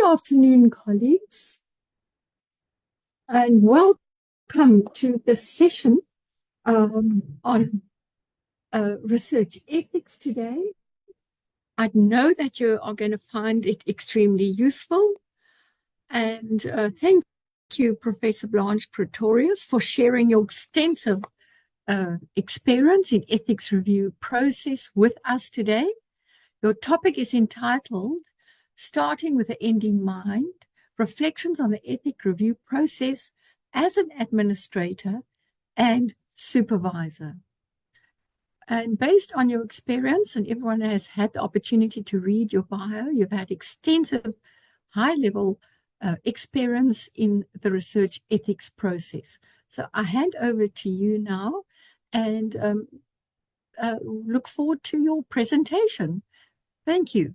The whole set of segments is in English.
afternoon, colleagues, and welcome to the session on research ethics today. I know that you are going to find it extremely useful, and thank you, Professor Blanche Pretorius, for sharing your extensive experience in ethics review process with us today. Your topic is entitled Starting with the End in Mind, Reflections on the Ethic Review Process as an Administrator and Supervisor. And based on your experience, and everyone has had the opportunity to read your bio, you've had extensive high-level experience in the research ethics process. So I hand over to you now and look forward to your presentation. Thank you.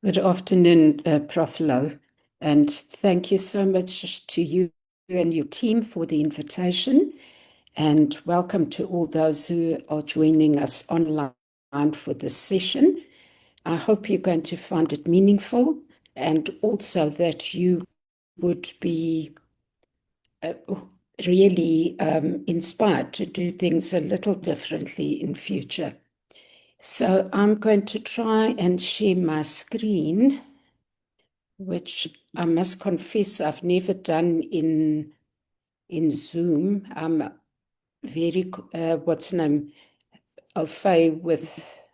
Good afternoon, Prof. Lowe, and thank you so much to you and your team for the invitation, and welcome to all those who are joining us online for this session. I hope you're going to find it meaningful, and also that you would be really inspired to do things a little differently in future. So I'm going to try and share my screen, which I must confess I've never done in Zoom. I'm very, au fait with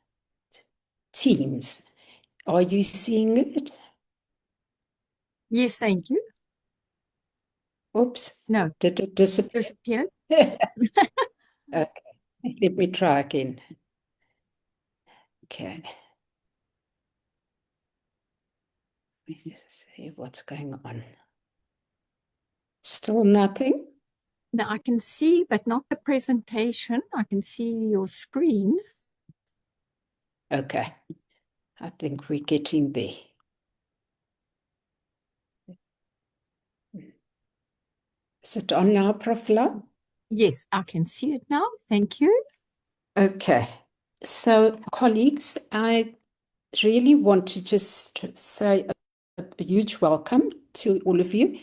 Teams. Are you seeing it? Yes, thank you. Oops. No. Did it disappear? Disappeared? Okay, let me try again. Okay. Let me just see what's going on. Still nothing? Now I can see, but not the presentation. I can see your screen. Okay. I think we're getting there. Is it on now, Prof. Lowe? Yes, I can see it now. Thank you. Okay. So, colleagues, I really want to just say a huge welcome to all of you.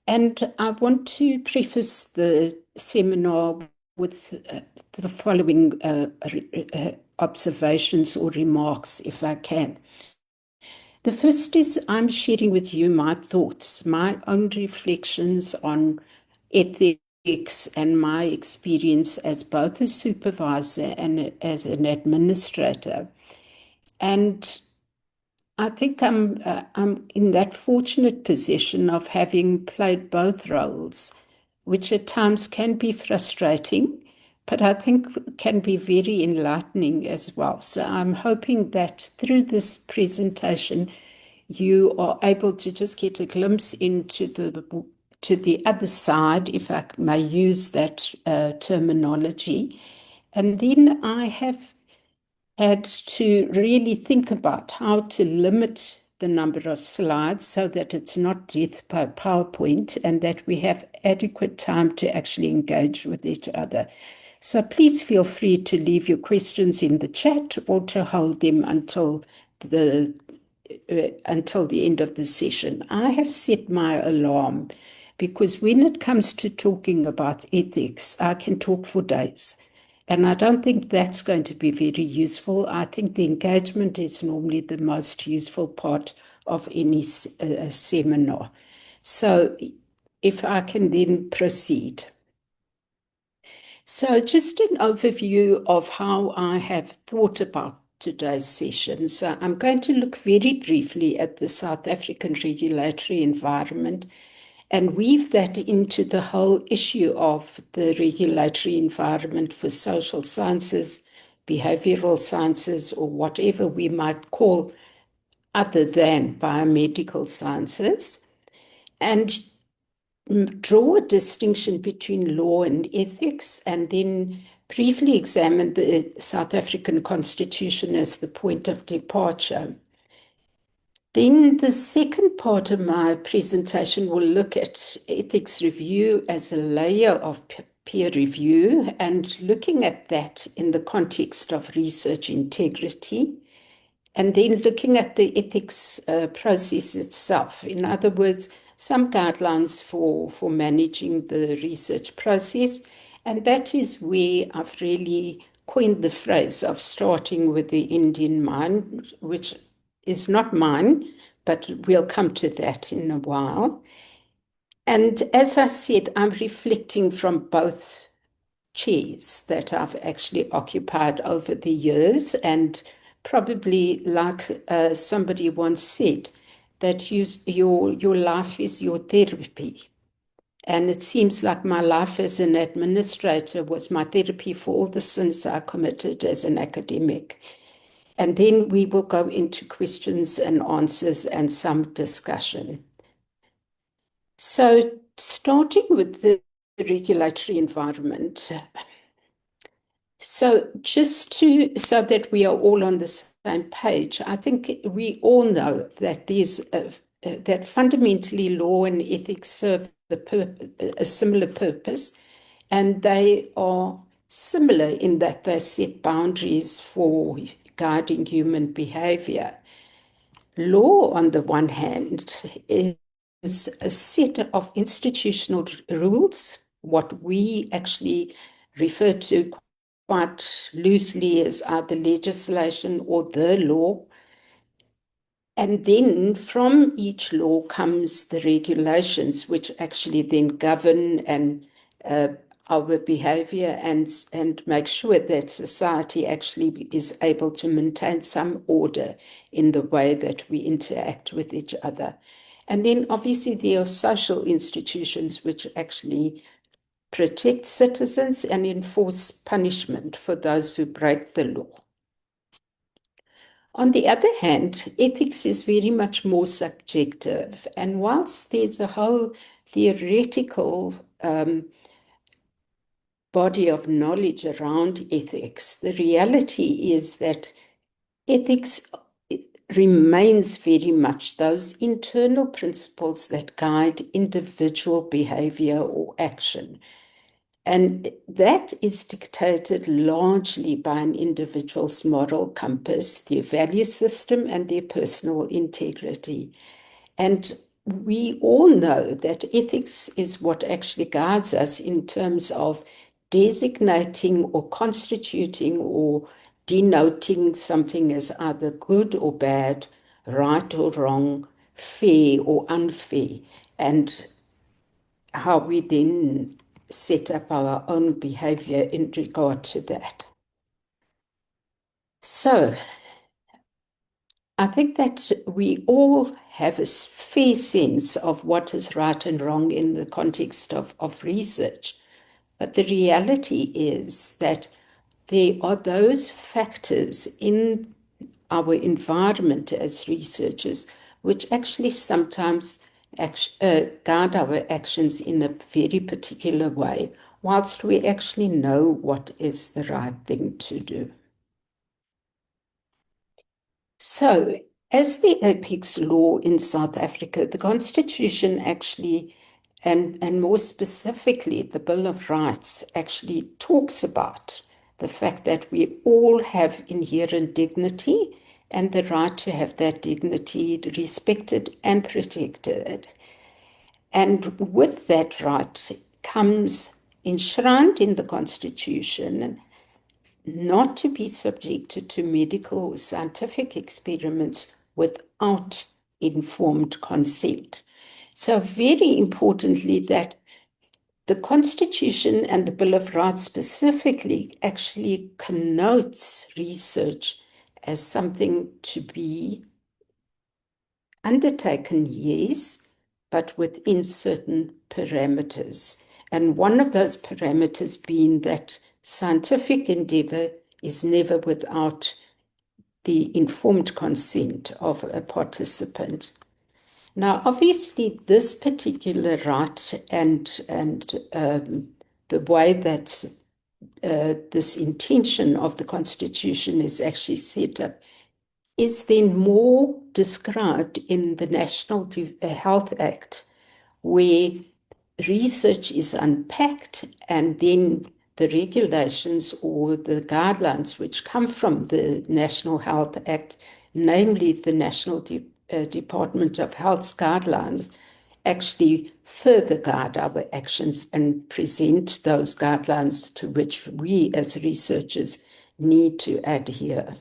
And I want to preface the seminar with the following observations or remarks, if I can. The first is I'm sharing with you my thoughts, my own reflections on ethics and my experience as both a supervisor and as an administrator. And I think I'm in that fortunate position of having played both roles, which at times can be frustrating, but I think can be very enlightening as well. So I'm hoping that through this presentation, you are able to just get a glimpse into the other side, if I may use that terminology. And then I have had to really think about how to limit the number of slides so that it's not death by PowerPoint and that we have adequate time to actually engage with each other. So please feel free to leave your questions in the chat or to hold them until the end of the session. I have set my alarm because when it comes to talking about ethics, I can talk for days. And I don't think that's going to be very useful. I think the engagement is normally the most useful part of any seminar. So if I can then proceed. So just an overview of how I have thought about today's session. So I'm going to look very briefly at the South African regulatory environment and weave that into the whole issue of the regulatory environment for social sciences, behavioral sciences, or whatever we might call other than biomedical sciences, and draw a distinction between law and ethics, and then briefly examine the South African Constitution as the point of departure. Then the second part of my presentation will look at ethics review as a layer of peer review and looking at that in the context of research integrity. And then looking at the ethics process itself. In other words, some guidelines for managing the research process. And that is where I've really coined the phrase of starting with the Indian mind, which is not mine, but we'll come to that in a while. And as I said, I'm reflecting from both chairs that I've actually occupied over the years. And probably, like somebody once said, that your life is your therapy. And it seems like my life as an administrator was my therapy for all the sins I committed as an academic. And then we will go into questions and answers and some discussion. So, starting with the regulatory environment. So so that we are all on the same page, I think we all know that that fundamentally law and ethics serve a similar purpose, and they are similar in that they set boundaries for guiding human behavior. Law, on the one hand, is a set of institutional rules, what we actually refer to quite loosely as either legislation or the law. And then from each law comes the regulations, which actually then govern and our behavior and make sure that society actually is able to maintain some order in the way that we interact with each other. And then obviously there are social institutions which actually protect citizens and enforce punishment for those who break the law. On the other hand, ethics is very much more subjective. And whilst there's a whole theoretical body of knowledge around ethics, the reality is that ethics remains very much those internal principles that guide individual behavior or action. And that is dictated largely by an individual's moral compass, their value system, and their personal integrity. And we all know that ethics is what actually guides us in terms of designating or constituting or denoting something as either good or bad, right or wrong, fair or unfair, and how we then set up our own behavior in regard to that. So I think that we all have a fair sense of what is right and wrong in the context of research. But the reality is that there are those factors in our environment as researchers which actually sometimes guide our actions in a very particular way, whilst we actually know what is the right thing to do. So, as the apex law in South Africa, the Constitution actually, and more specifically, the Bill of Rights actually talks about the fact that we all have inherent dignity and the right to have that dignity respected and protected. And with that right comes enshrined in the Constitution not to be subjected to medical or scientific experiments without informed consent. So very importantly, that the Constitution and the Bill of Rights specifically actually connotes research as something to be undertaken, yes, but within certain parameters. And one of those parameters being that scientific endeavor is never without the informed consent of a participant. Now, obviously, this particular right and the way that this intention of the Constitution is actually set up is then more described in the National Health Act, where research is unpacked and then the regulations or the guidelines which come from the National Health Act namely the National Department of Health's guidelines, actually further guide our actions and present those guidelines to which we as researchers need to adhere.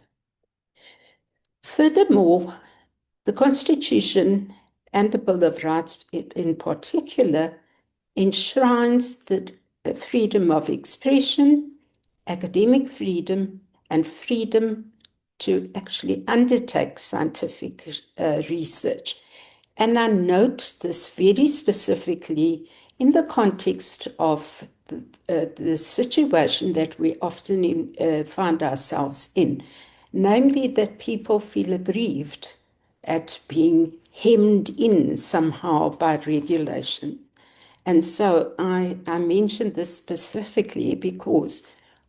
Furthermore, the Constitution and the Bill of Rights in particular enshrines the freedom of expression, academic freedom, and freedom to actually undertake scientific research. And I note this very specifically in the context of the situation that we often find ourselves in, namely that people feel aggrieved at being hemmed in somehow by regulation. And so I mention this specifically because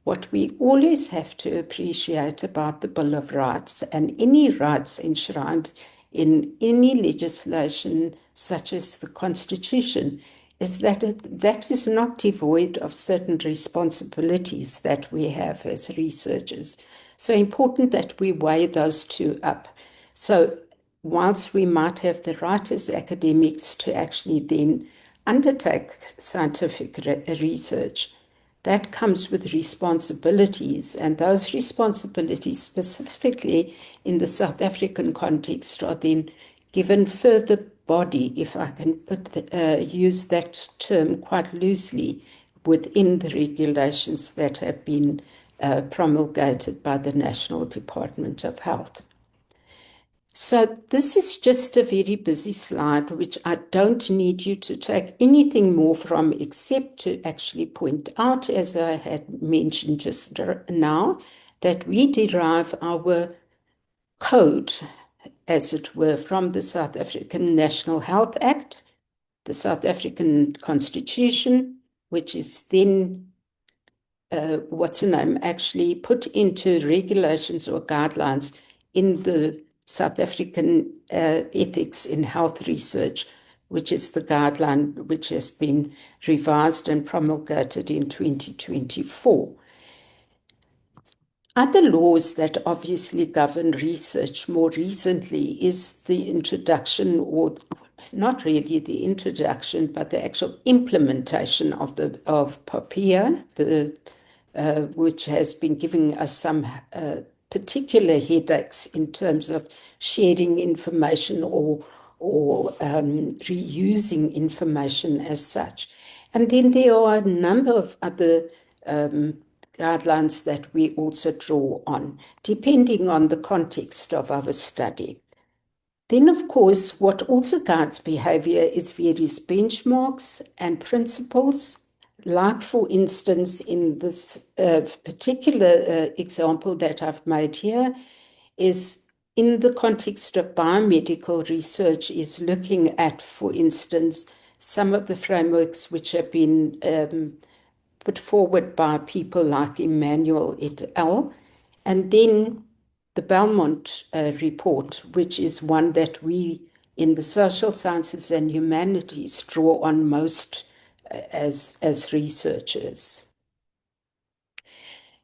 what we always have to appreciate about the Bill of Rights and any rights enshrined in any legislation such as the Constitution is that that is not devoid of certain responsibilities that we have as researchers. So important that we weigh those two up. So whilst we might have the right as academics to actually then undertake scientific research, that comes with responsibilities, and those responsibilities specifically in the South African context are then given further body, if I can use that term quite loosely, within the regulations that have been promulgated by the National Department of Health. So this is just a very busy slide, which I don't need you to take anything more from except to actually point out, as I had mentioned just now, that we derive our code, as it were, from the South African National Health Act, the South African Constitution, which is then actually put into regulations or guidelines in the South African Ethics in Health Research, which is the guideline which has been revised and promulgated in 2024. Other laws that obviously govern research more recently is the introduction, or not really the introduction, but the actual implementation of POPIA, which has been giving us some particular headaches in terms of sharing information or reusing information as such. And then there are a number of other guidelines that we also draw on, depending on the context of our study. Then, of course, what also guides behavior is various benchmarks and principles, like, for instance, in this particular example that I've made here, is in the context of biomedical research, is looking at, for instance, some of the frameworks which have been put forward by people like Emmanuel et al., and then the Belmont report, which is one that we in the social sciences and humanities draw on most as researchers.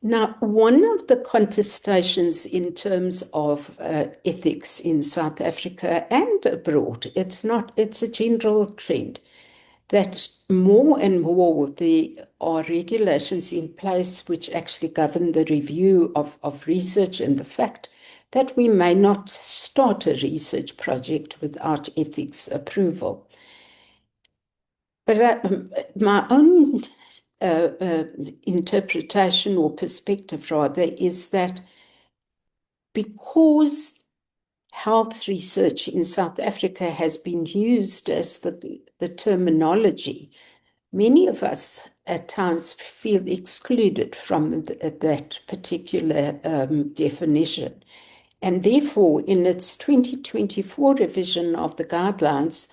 Now, one of the contestations in terms of ethics in South Africa and abroad, it's a general trend, that more and more there are regulations in place which actually govern the review of research, and the fact that we may not start a research project without ethics approval. But my own interpretation or perspective, rather, is that because health research in South Africa has been used as the terminology, many of us at times feel excluded from that particular definition. And therefore, in its 2024 revision of the guidelines,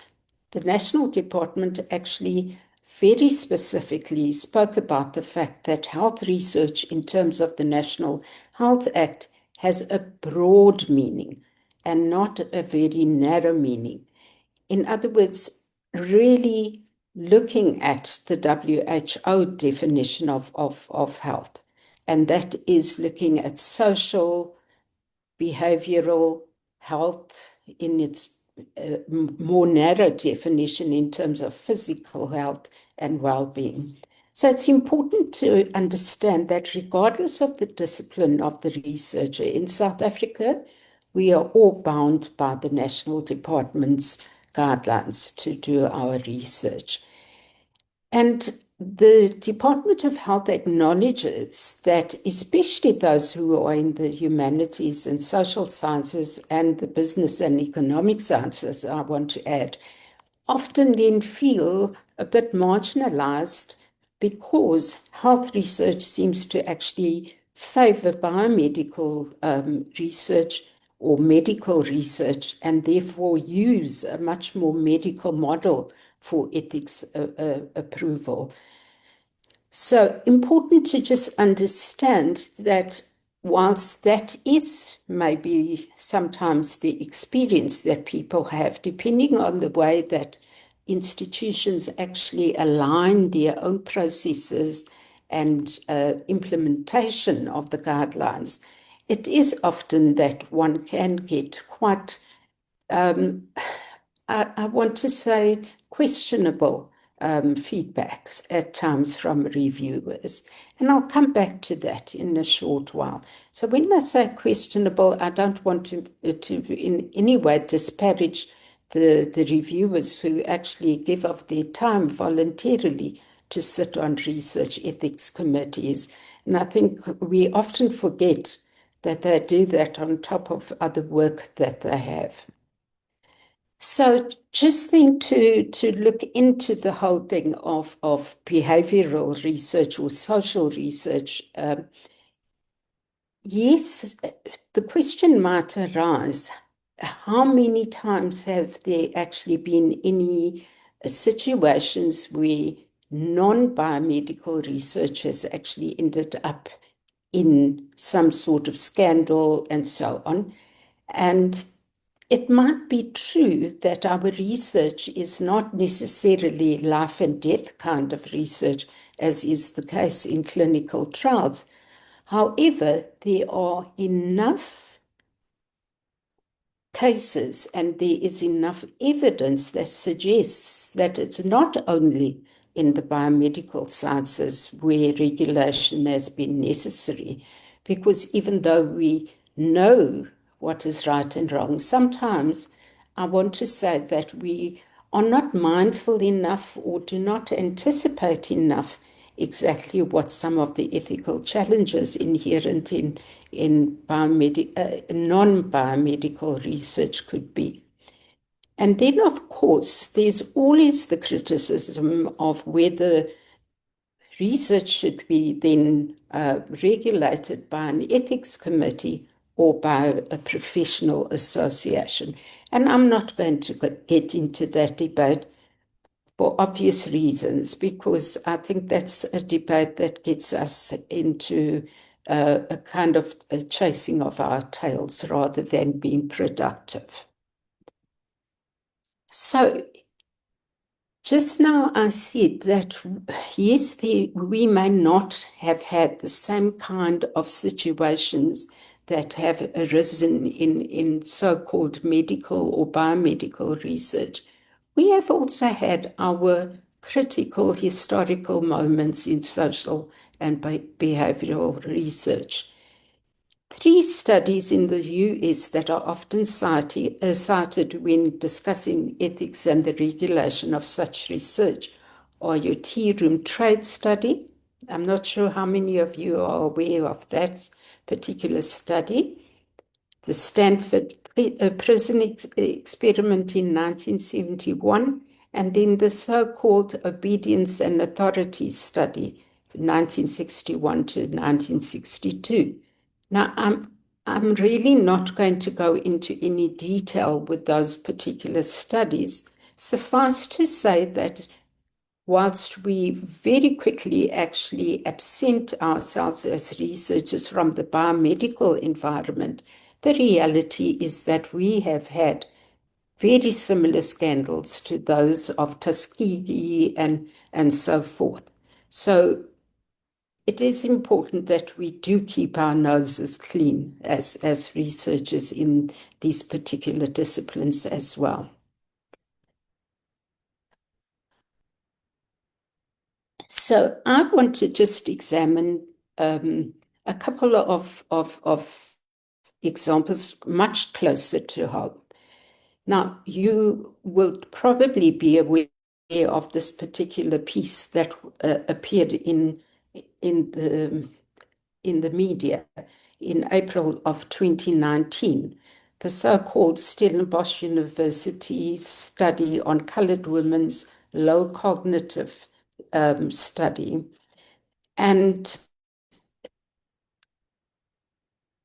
the National Department actually very specifically spoke about the fact that health research in terms of the National Health Act has a broad meaning and not a very narrow meaning. In other words, really looking at the WHO definition of health, and that is looking at social, behavioral, health in its more narrow definition in terms of physical health and well-being. So it's important to understand that regardless of the discipline of the researcher in South Africa, we are all bound by the National Department's guidelines to do our research. And the Department of Health acknowledges that especially those who are in the humanities and social sciences and the business and economic sciences, I want to add, often then feel a bit marginalized because health research seems to actually favor biomedical research or medical research and therefore use a much more medical model for ethics approval. So important to just understand that whilst that is maybe sometimes the experience that people have, depending on the way that institutions actually align their own processes and implementation of the guidelines, it is often that one can get quite I want to say questionable feedbacks at times from reviewers. And I'll come back to that in a short while. So when I say questionable, I don't want to in any way disparage the reviewers who actually give of their time voluntarily to sit on research ethics committees. And I think we often forget that they do that on top of other work that they have. So just then to look into the whole thing of behavioral research or social research, yes, the question might arise, how many times have there actually been any situations where non-biomedical research has actually ended up in some sort of scandal and so on? And it might be true that our research is not necessarily life and death kind of research, as is the case in clinical trials. However, there are enough cases and there is enough evidence that suggests that it's not only in the biomedical sciences where regulation has been necessary, because even though we know what is right and wrong, sometimes I want to say that we are not mindful enough or do not anticipate enough exactly what some of the ethical challenges inherent in non-biomedical research could be. And then, of course, there's always the criticism of whether research should be then regulated by an ethics committee or by a professional association. And I'm not going to get into that debate for obvious reasons, because I think that's a debate that gets us into a kind of a chasing of our tails rather than being productive. So just now I said that, yes, we may not have had the same kind of situations that have arisen in so-called medical or biomedical research. We have also had our critical historical moments in social and behavioral research. 3 studies in the US that are often cited when discussing ethics and the regulation of such research are your tea room trade study. I'm not sure how many of you are aware of that particular study. The Stanford prison experiment in 1971, and then the so-called obedience and authority study, 1961 to 1962. Now, I'm really not going to go into any detail with those particular studies. Suffice to say that whilst we very quickly actually absent ourselves as researchers from the biomedical environment, the reality is that we have had very similar scandals to those of Tuskegee and so forth. So it is important that we do keep our noses clean as researchers in these particular disciplines as well. So I want to just examine a couple of examples much closer to home. Now, you will probably be aware of this particular piece that appeared in the media in April of 2019, the so-called Stellenbosch University study on colored women's low cognitive study. And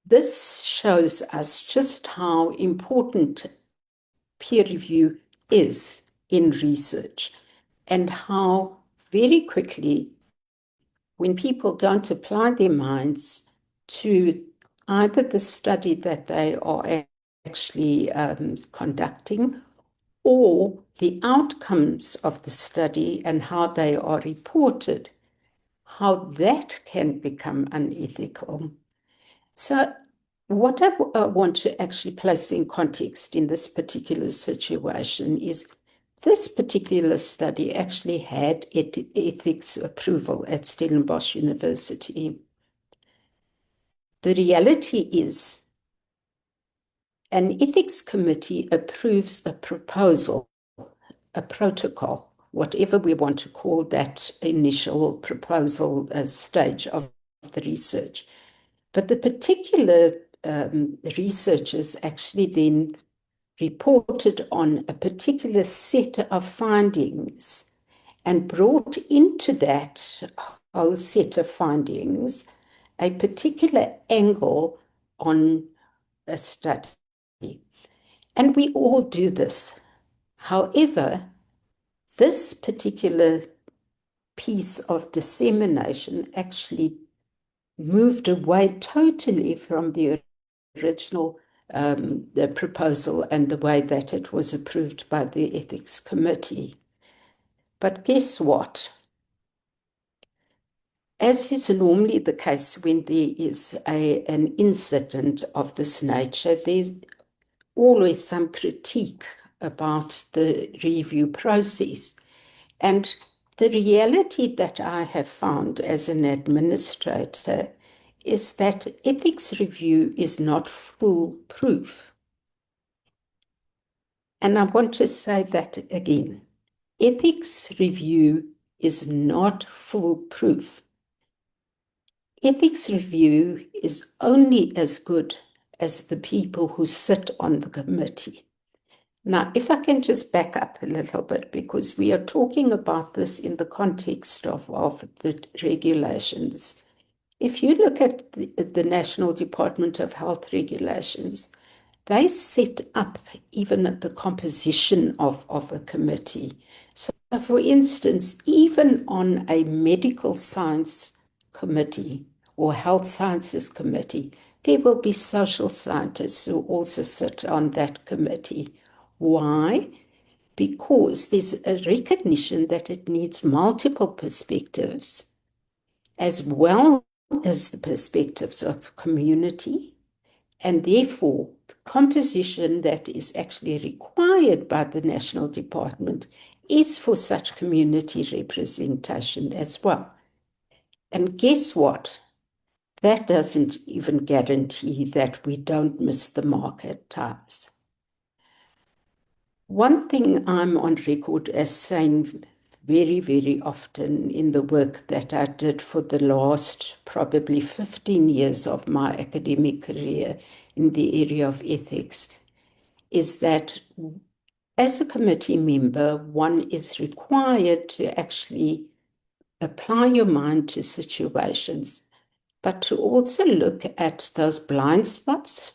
this shows us just how important peer review is in research and how very quickly, when people don't apply their minds to either the study that they are actually conducting or the outcomes of the study and how they are reported, how that can become unethical. So what I want to actually place in context in this particular situation is this particular study actually had ethics approval at Stellenbosch University. The reality is an ethics committee approves a proposal, a protocol, whatever we want to call that initial proposal stage of the research. But the particular researchers actually then reported on a particular set of findings and brought into that whole set of findings a particular angle on a study. And we all do this. However, this particular piece of dissemination actually moved away totally from the original the proposal and the way that it was approved by the ethics committee. But guess what? As is normally the case when there is an incident of this nature, there's always some critique about the review process. And the reality that I have found as an administrator is that ethics review is not foolproof. And I want to say that again. Ethics review is not foolproof. Ethics review is only as good as the people who sit on the committee. Now, if I can just back up a little bit, because we are talking about this in the context of the regulations. If you look at the National Department of Health regulations, they set up even the composition of a committee. So, for instance, even on a medical science committee or health sciences committee, there will be social scientists who also sit on that committee. Why? Because there's a recognition that it needs multiple perspectives, as well as the perspectives of community, and therefore the composition that is actually required by the National Department is for such community representation as well. And guess what? That doesn't even guarantee that we don't miss the mark at times. One thing I'm on record as saying very, very often in the work that I did for the last probably 15 years of my academic career in the area of ethics is that as a committee member, one is required to actually apply your mind to situations, but to also look at those blind spots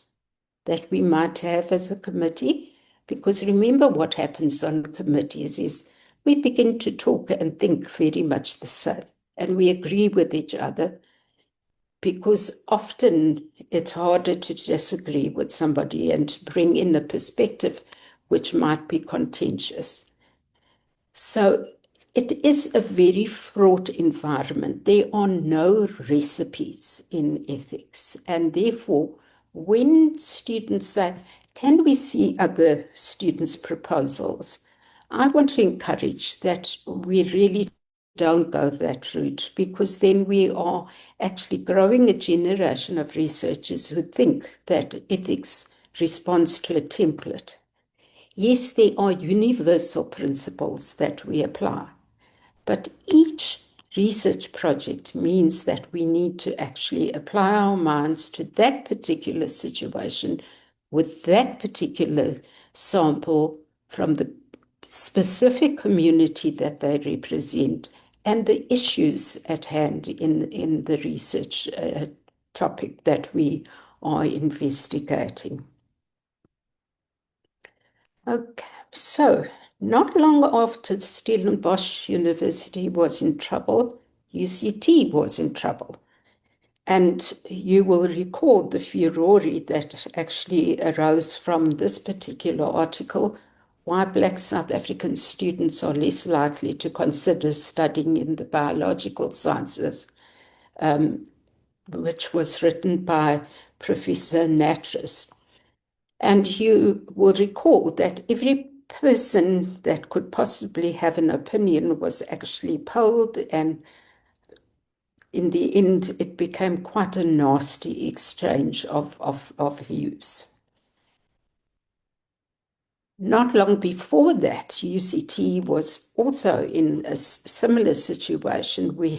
that we might have as a committee. Because remember, what happens on committees is we begin to talk and think very much the same, and we agree with each other, because often it's harder to disagree with somebody and to bring in a perspective which might be contentious. So it is a very fraught environment. There are no recipes in ethics. And therefore, when students say, can we see other students' proposals? I want to encourage that we really don't go that route, because then we are actually growing a generation of researchers who think that ethics responds to a template. Yes, there are universal principles that we apply, but each research project means that we need to actually apply our minds to that particular situation with that particular sample from the specific community that they represent and the issues at hand in the research topic that we are investigating. Okay, so not long after Stellenbosch University was in trouble, UCT was in trouble. And you will recall the furore that actually arose from this particular article, why Black South African students are less likely to consider studying in the biological sciences, which was written by Professor Natras. And you will recall that every person that could possibly have an opinion was actually polled, and in the end, it became quite a nasty exchange of views. Not long before that, UCT was also in a similar situation where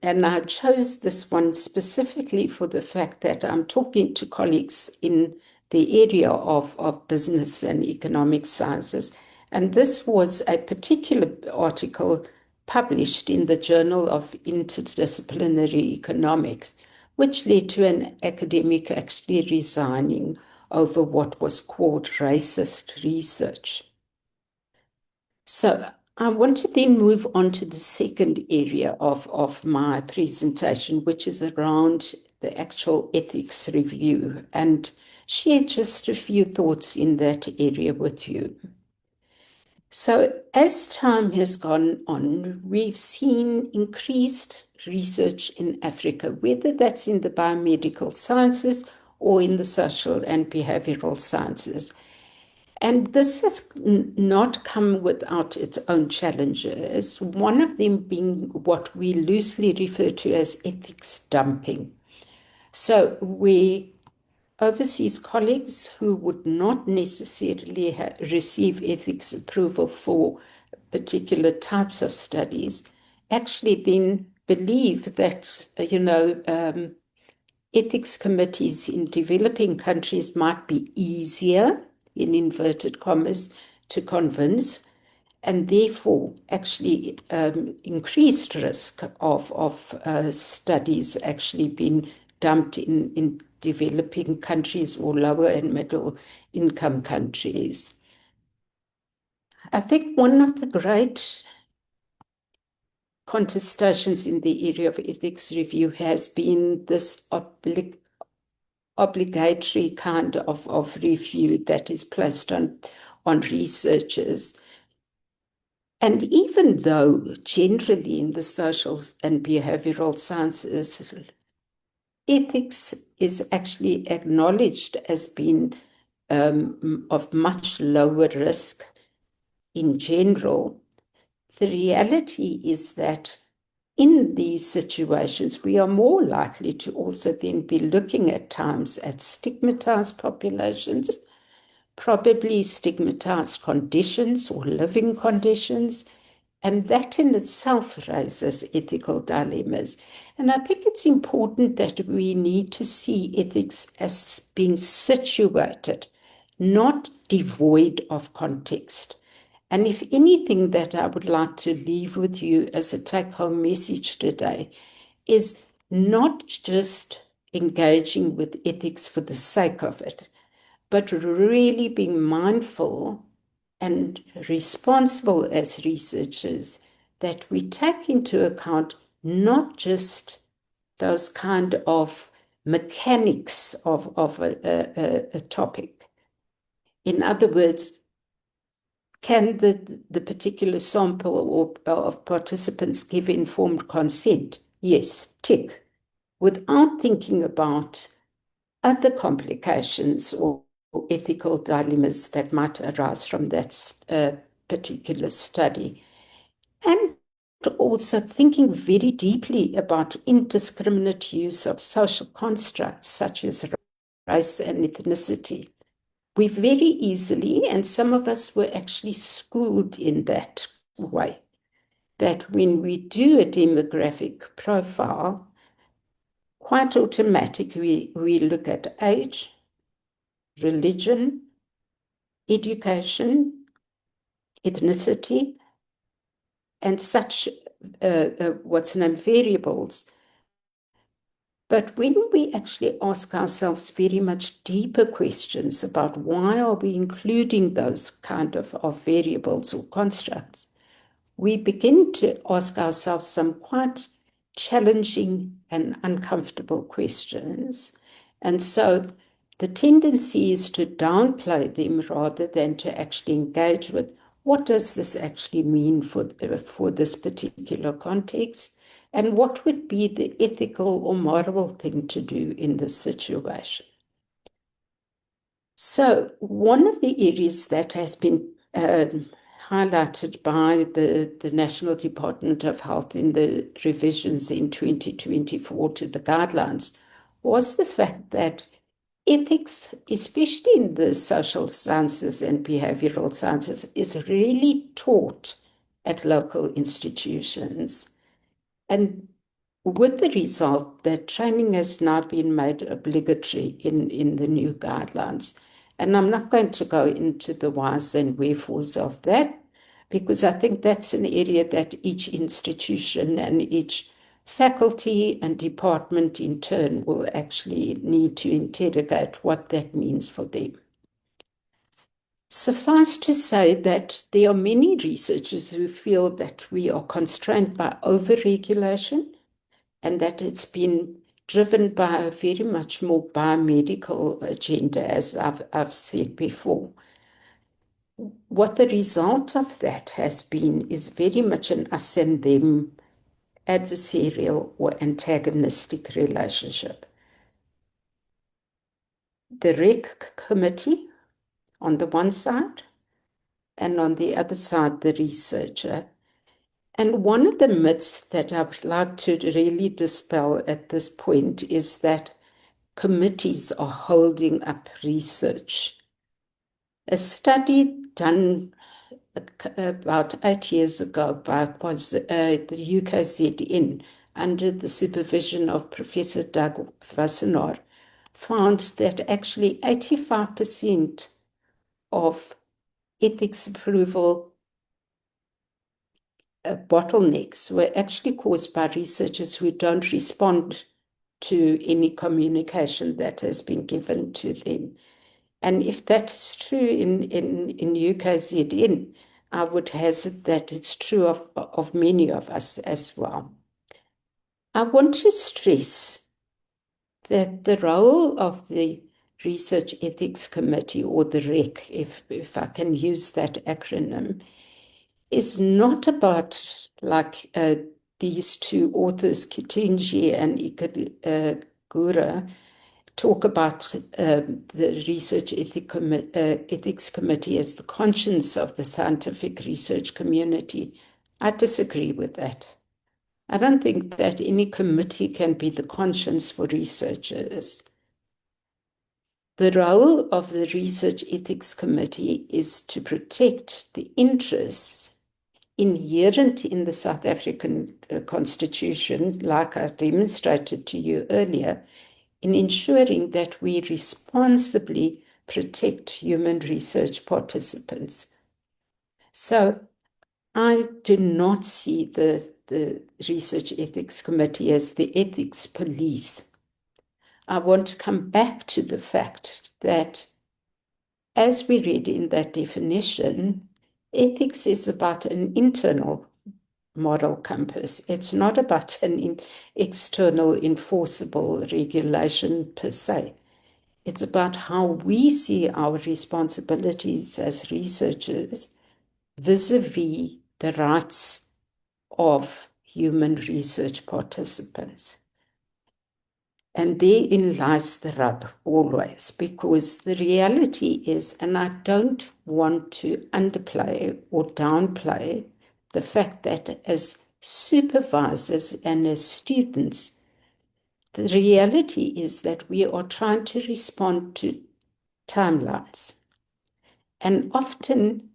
and I chose this one specifically for the fact that I'm talking to colleagues in the area of business and economic sciences. And this was a particular article published in the Journal of Interdisciplinary Economics, which led to an academic actually resigning over what was called racist research. So I want to then move on to the second area of my presentation, which is around the actual ethics review, and share just a few thoughts in that area with you. So as time has gone on, we've seen increased research in Africa, whether that's in the biomedical sciences or in the social and behavioral sciences. And this has not come without its own challenges, one of them being what we loosely refer to as ethics dumping. So we overseas colleagues who would not necessarily receive ethics approval for particular types of studies actually then believe that, ethics committees in developing countries might be easier, in inverted commas, to convince, and therefore actually increased risk of studies actually being dumped in developing countries or lower and middle income countries. I think one of the great contestations in the area of ethics review has been this obligatory kind of review that is placed on researchers. And even though generally in the social and behavioral sciences, ethics is actually acknowledged as being of much lower risk in general, the reality is that in these situations, we are more likely to also then be looking at times at stigmatized populations, probably stigmatized conditions or living conditions, and that in itself raises ethical dilemmas. And I think it's important that we need to see ethics as being situated, not devoid of context. And if anything that I would like to leave with you as a take-home message today is not just engaging with ethics for the sake of it, but really being mindful and responsible as researchers that we take into account not just those kind of mechanics of a topic. In other words, can the particular sample of participants give informed consent? Yes, tick. Without thinking about other complications or ethical dilemmas that might arise from that particular study. And also thinking very deeply about indiscriminate use of social constructs such as race and ethnicity. We very easily, and some of us were actually schooled in that way, that when we do a demographic profile, quite automatically we look at age, religion, education, ethnicity, and such variables. But when we actually ask ourselves very much deeper questions about why are we including those kind of variables or constructs, we begin to ask ourselves some quite challenging and uncomfortable questions. And so the tendency is to downplay them rather than to actually engage with what does this actually mean for this particular context, and what would be the ethical or moral thing to do in this situation. So one of the areas that has been highlighted by the National Department of Health in the revisions in 2024 to the guidelines was the fact that ethics, especially in the social sciences and behavioral sciences, is really taught at local institutions. And with the result that training has now been made obligatory in the new guidelines. And I'm not going to go into the whys and wherefores of that, because I think that's an area that each institution and each faculty and department in turn will actually need to interrogate what that means for them. Suffice to say that there are many researchers who feel that we are constrained by overregulation, and that it's been driven by a very much more biomedical agenda, as I've said before. What the result of that has been is very much an us and them adversarial or antagonistic relationship. The REC committee on the one side, and on the other side, the researcher. And one of the myths that I would like to really dispel at this point is that committees are holding up research. A study done about 8 years ago by the UKZN under the supervision of Professor Doug Wassenaar found that actually 85% of ethics approval bottlenecks were actually caused by researchers who don't respond to any communication that has been given to them. And if that is true in UKZN, I would hazard that it's true of many of us as well. I want to stress that the role of the Research Ethics Committee, or the REC, if I can use that acronym, is not about like these two authors, Kitinji and Ikagura, talk about the Research Ethics Committee as the conscience of the scientific research community. I disagree with that. I don't think that any committee can be the conscience for researchers. The role of the Research Ethics Committee is to protect the interests inherent in the South African Constitution, like I demonstrated to you earlier, in ensuring that we responsibly protect human research participants. So I do not see the Research Ethics Committee as the ethics police. I want to come back to the fact that, as we read in that definition, ethics is about an internal moral compass. It's not about an external enforceable regulation per se. It's about how we see our responsibilities as researchers vis-a-vis the rights of human research participants. And therein lies the rub always, because the reality is, and I don't want to underplay or downplay the fact that as supervisors and as students, the reality is that we are trying to respond to timelines. And often,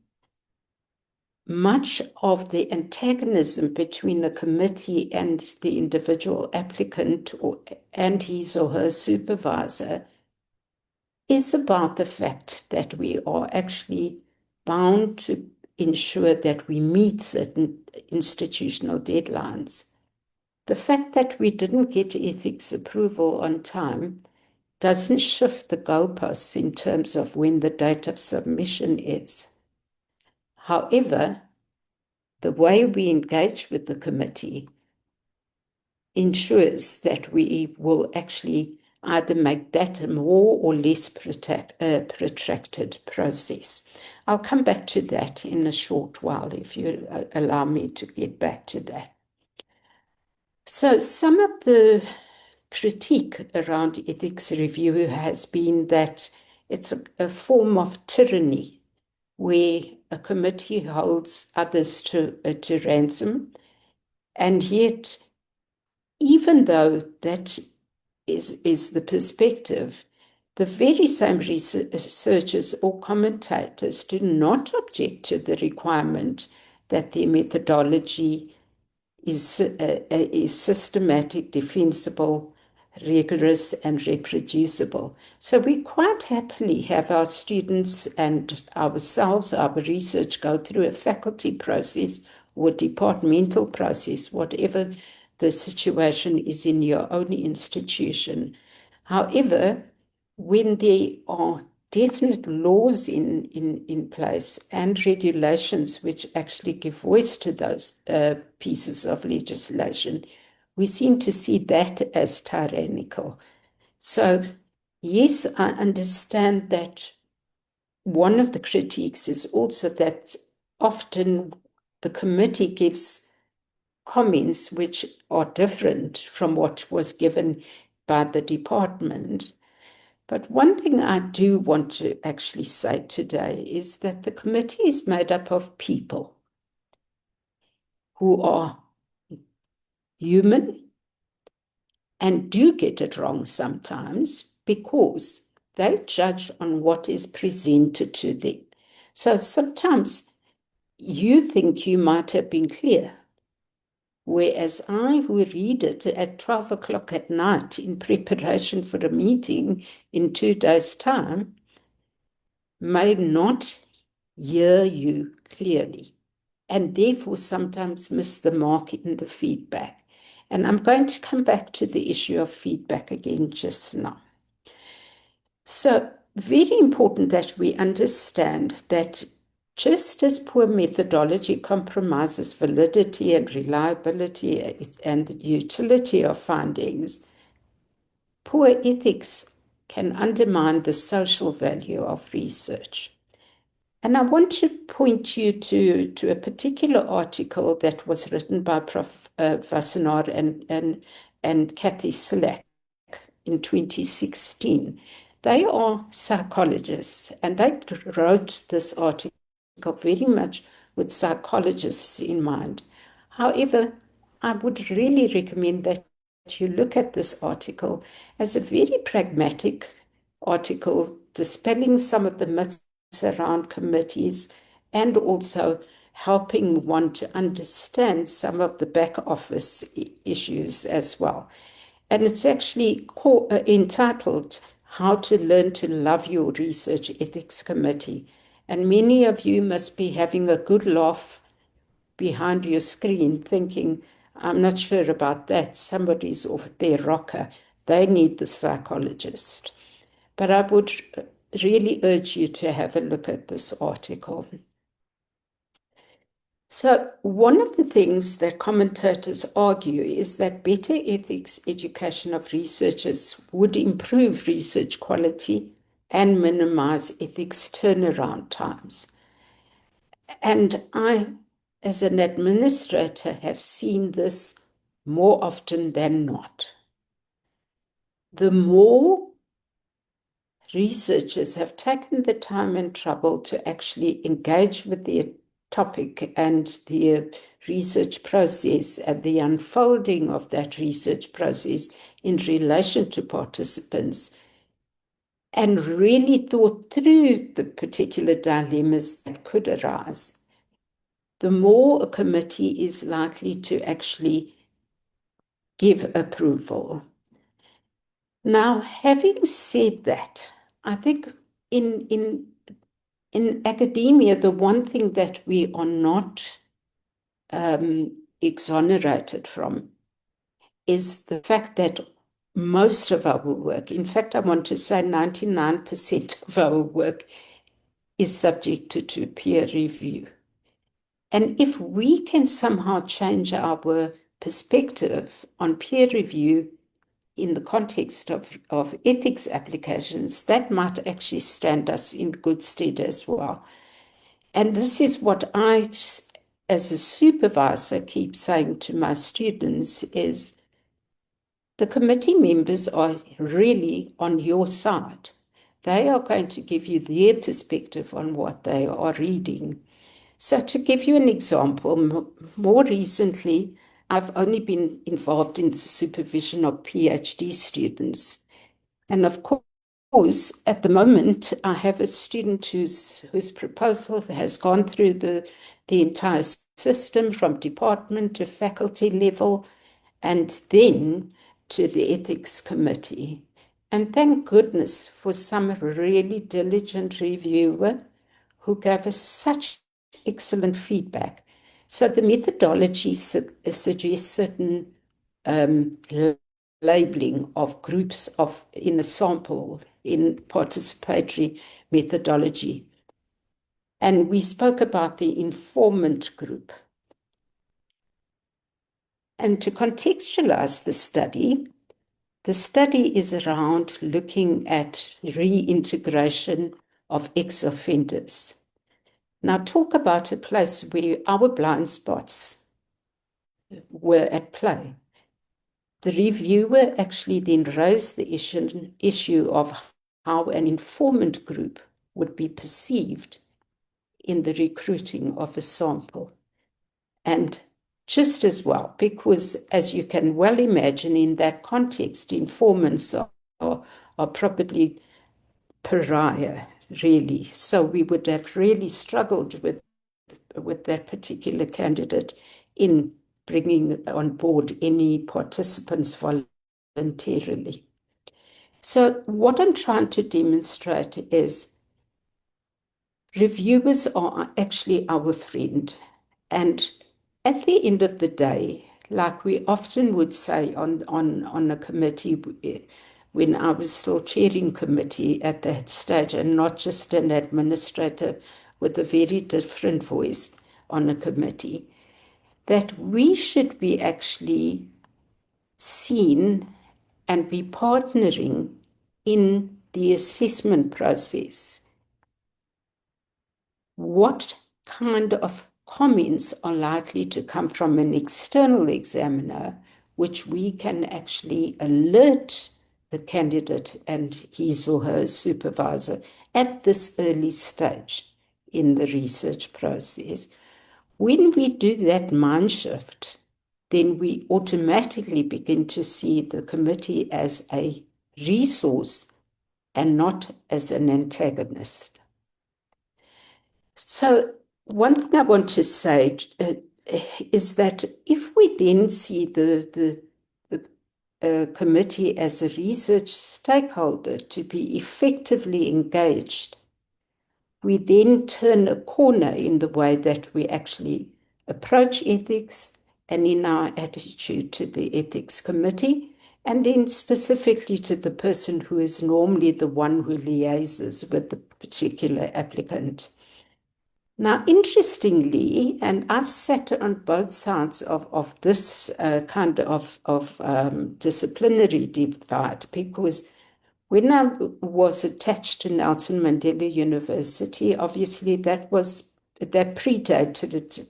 much of the antagonism between the committee and the individual applicant and his or her supervisor is about the fact that we are actually bound to ensure that we meet certain institutional deadlines. The fact that we didn't get ethics approval on time doesn't shift the goalposts in terms of when the date of submission is. However, the way we engage with the committee ensures that we will actually either make that a more or less protracted process. I'll come back to that in a short while, if you allow me to get back to that. So some of the critique around ethics review has been that it's a form of tyranny, where a committee holds others to ransom, and yet, even though that is the perspective, the very same researchers or commentators do not object to the requirement that their methodology is systematic, defensible, rigorous, and reproducible. So we quite happily have our students and ourselves, our research, go through a faculty process or departmental process, whatever the situation is in your own institution. However, when there are definite laws in place and regulations which actually give voice to those pieces of legislation, we seem to see that as tyrannical. So, yes, I understand that one of the critiques is also that often the committee gives comments which are different from what was given by the department. But one thing I do want to actually say today is that the committee is made up of people who are human and do get it wrong sometimes because they judge on what is presented to them. So sometimes you think you might have been clear, whereas I, who read it at 12 o'clock at night in preparation for a meeting in 2 days' time, may not hear you clearly, and therefore sometimes miss the mark in the feedback. And I'm going to come back to the issue of feedback again just now. So, very important that we understand that just as poor methodology compromises validity and reliability and the utility of findings, poor ethics can undermine the social value of research. And I want to point you to a particular article that was written by Prof Wassenaar and Kathy Slack in 2016. They are psychologists, and they wrote this article very much with psychologists in mind. However, I would really recommend that you look at this article as a very pragmatic article, dispelling some of the myths around committees and also helping one to understand some of the back office issues as well. And it's actually entitled How to Learn to Love Your Research Ethics Committee. And many of you must be having a good laugh behind your screen thinking, I'm not sure about that. Somebody's off their rocker. They need the psychologist. But I would really urge you to have a look at this article. So one of the things that commentators argue is that better ethics education of researchers would improve research quality and minimize ethics turnaround times. And I, as an administrator, have seen this more often than not. The more researchers have taken the time and trouble to actually engage with their topic and the research process and the unfolding of that research process in relation to participants, and really thought through the particular dilemmas that could arise, the more a committee is likely to actually give approval. Now, having said that, I think in academia, the one thing that we are not exonerated from is the fact that most of our work, in fact, I want to say 99% of our work, is subjected to peer review. And if we can somehow change our perspective on peer review in the context of ethics applications, that might actually stand us in good stead as well. And this is what I, as a supervisor, keep saying to my students is the committee members are really on your side. They are going to give you their perspective on what they are reading. So to give you an example, more recently, I've only been involved in the supervision of PhD students. And of course, at the moment, I have a student whose proposal has gone through the entire system from department to faculty level and then to the ethics committee. And thank goodness for some really diligent reviewer who gave us such excellent feedback. So the methodology suggests certain labeling of groups in a sample in participatory methodology. And we spoke about the informant group. And to contextualize the study is around looking at reintegration of ex-offenders. Now, talk about a place where our blind spots were at play. The reviewer actually then raised the issue of how an informant group would be perceived in the recruiting of a sample. And just as well, because as you can well imagine, in that context, informants are probably pariah, really. So we would have really struggled with that particular candidate in bringing on board any participants voluntarily. So what I'm trying to demonstrate is reviewers are actually our friend. And at the end of the day, like we often would say on a committee, when I was still chairing committee at that stage and not just an administrator with a very different voice on a committee, that we should be actually seen and be partnering in the assessment process. What kind of comments are likely to come from an external examiner, which we can actually alert the candidate and his or her supervisor at this early stage in the research process? When we do that mind shift, then we automatically begin to see the committee as a resource and not as an antagonist. So one thing I want to say is that if we then see the committee as a research stakeholder to be effectively engaged, we then turn a corner in the way that we actually approach ethics and in our attitude to the ethics committee, and then specifically to the person who is normally the one who liaises with the particular applicant. Now, interestingly, and I've sat on both sides of this kind of disciplinary divide, because when I was attached to Nelson Mandela University, obviously that was that predated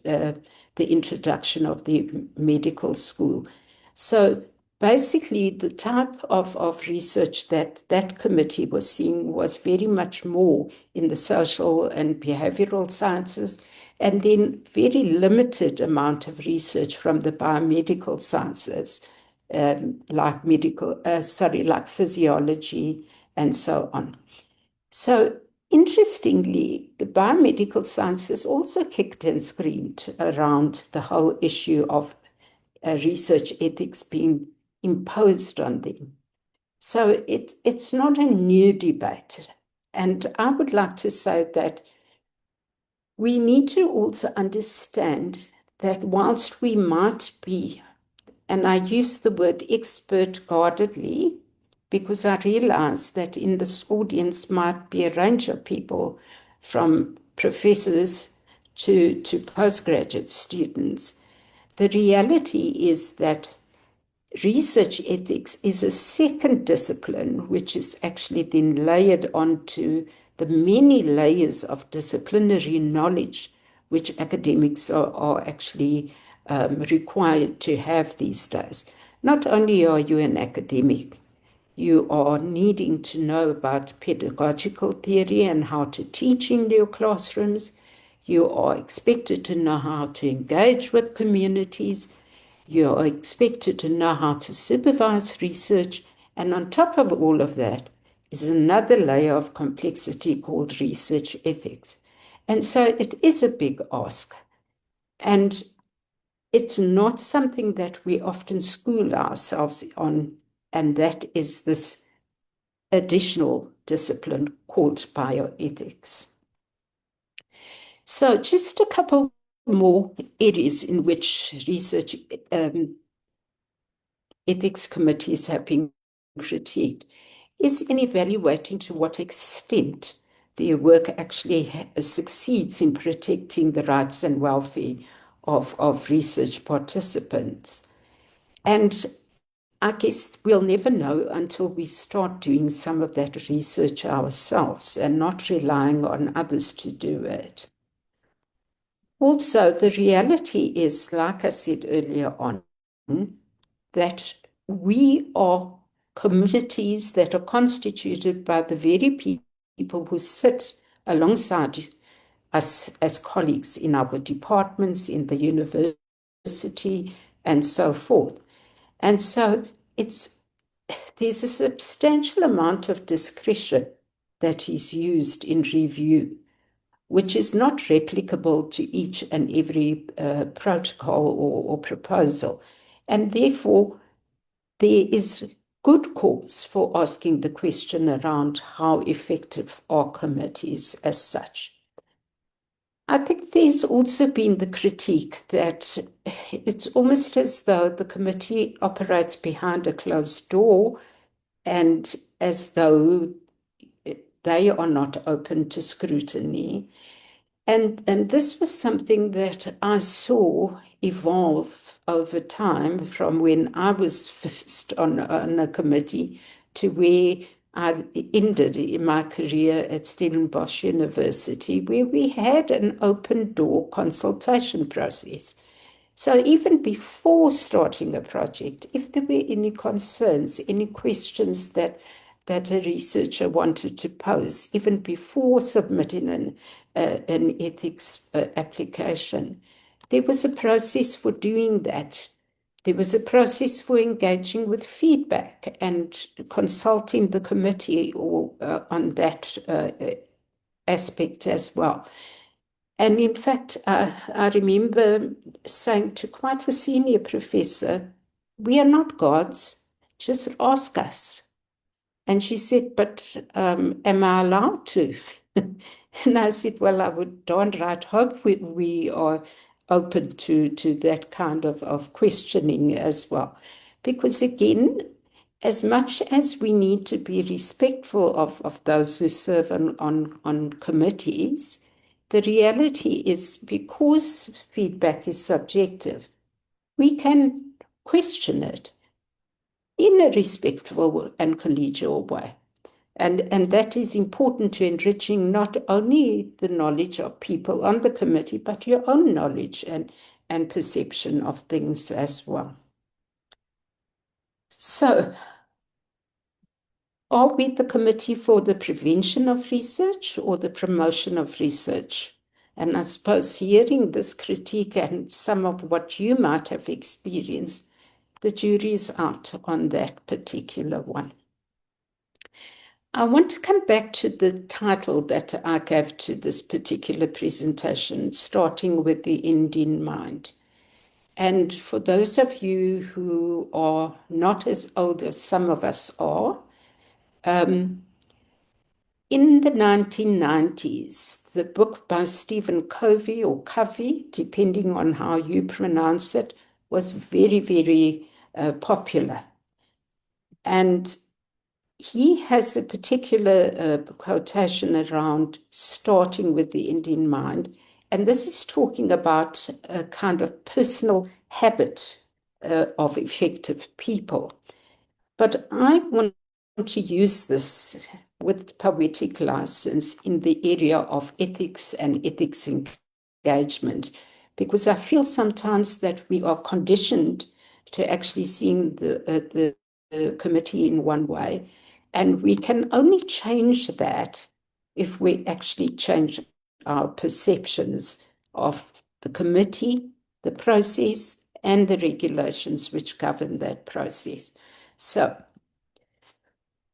the introduction of the medical school. So basically, the type of research that committee was seeing was very much more in the social and behavioral sciences, and then very limited amount of research from the biomedical sciences, like physiology and so on. So interestingly, the biomedical sciences also kicked and screamed around the whole issue of research ethics being imposed on them. So it's not a new debate. And I would like to say that we need to also understand that whilst we might be, and I use the word expert guardedly, because I realize that in this audience might be a range of people, from professors to postgraduate students. The reality is that research ethics is a second discipline, which is actually then layered onto the many layers of disciplinary knowledge which academics are actually required to have these days. Not only are you an academic, you are needing to know about pedagogical theory and how to teach in your classrooms. You are expected to know how to engage with communities. You are expected to know how to supervise research. And on top of all of that is another layer of complexity called research ethics. And so it is a big ask. And it's not something that we often school ourselves on, and that is this additional discipline called bioethics. So just a couple more areas in which research ethics committees have been critiqued is in evaluating to what extent their work actually succeeds in protecting the rights and welfare of research participants. And I guess we'll never know until we start doing some of that research ourselves and not relying on others to do it. Also, the reality is, like I said earlier on, that we are communities that are constituted by the very people who sit alongside us as colleagues in our departments, in the university, and so forth. And so there's a substantial amount of discretion that is used in review, which is not replicable to each and every protocol or proposal. And therefore, there is good cause for asking the question around how effective are committees as such. I think there's also been the critique that it's almost as though the committee operates behind a closed door and as though they are not open to scrutiny. And this was something that I saw evolve over time from when I was first on a committee to where I ended in my career at Stellenbosch University, where we had an open door consultation process. So even before starting a project, if there were any concerns, any questions that a researcher wanted to pose, even before submitting an ethics application, there was a process for doing that. There was a process for engaging with feedback and consulting the committee on that aspect as well. And in fact, I remember saying to quite a senior professor, "We are not gods, just ask us." And she said, "But am I allowed to?" And I said, "Well, I would darn right hope we are open to that kind of questioning as well. Because again, as much as we need to be respectful of those who serve on committees, the reality is because feedback is subjective, we can question it in a respectful and collegial way. And that is important to enriching not only the knowledge of people on the committee, but your own knowledge and perception of things as well. So, are we the committee for the prevention of research or the promotion of research? And I suppose hearing this critique and some of what you might have experienced, the jury's out on that particular one. I want to come back to the title that I gave to this particular presentation, starting with the end in mind. And for those of you who are not as old as some of us are, in the 1990s, the book by Stephen Covey or Covey, depending on how you pronounce it, was very, very popular. And he has a particular quotation around starting with the end in mind. And this is talking about a kind of personal habit of effective people. But I want to use this with poetic license in the area of ethics and ethics engagement, because I feel sometimes that we are conditioned to actually seeing the committee in one way, and we can only change that if we actually change our perceptions of the committee, the process, and the regulations which govern that process. So,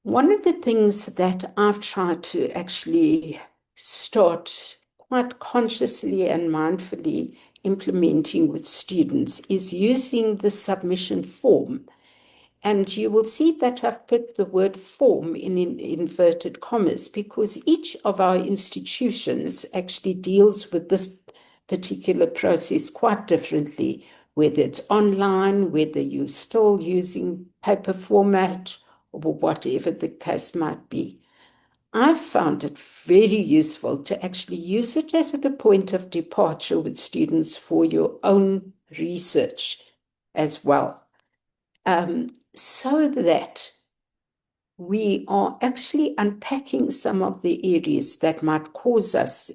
one of the things that I've tried to actually start quite consciously and mindfully implementing with students is using the submission form. And you will see that I've put the word form in inverted commas because each of our institutions actually deals with this particular process quite differently, whether it's online, whether you're still using paper format, or whatever the case might be. I've found it very useful to actually use it as the point of departure with students for your own research as well. So that we are actually unpacking some of the areas that might cause us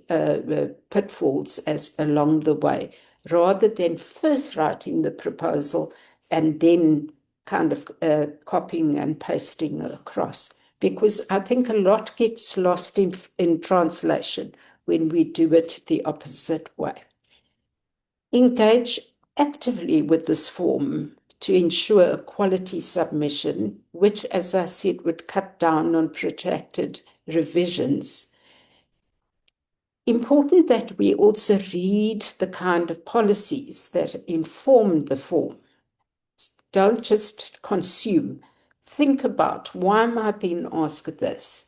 pitfalls as along the way, rather than first writing the proposal and then kind of copying and pasting across. Because I think a lot gets lost in translation when we do it the opposite way. Engage actively with this form to ensure a quality submission, which, as I said, would cut down on protracted revisions. Important that we also read the kind of policies that inform the form. Don't just consume. Think about, why am I being asked this?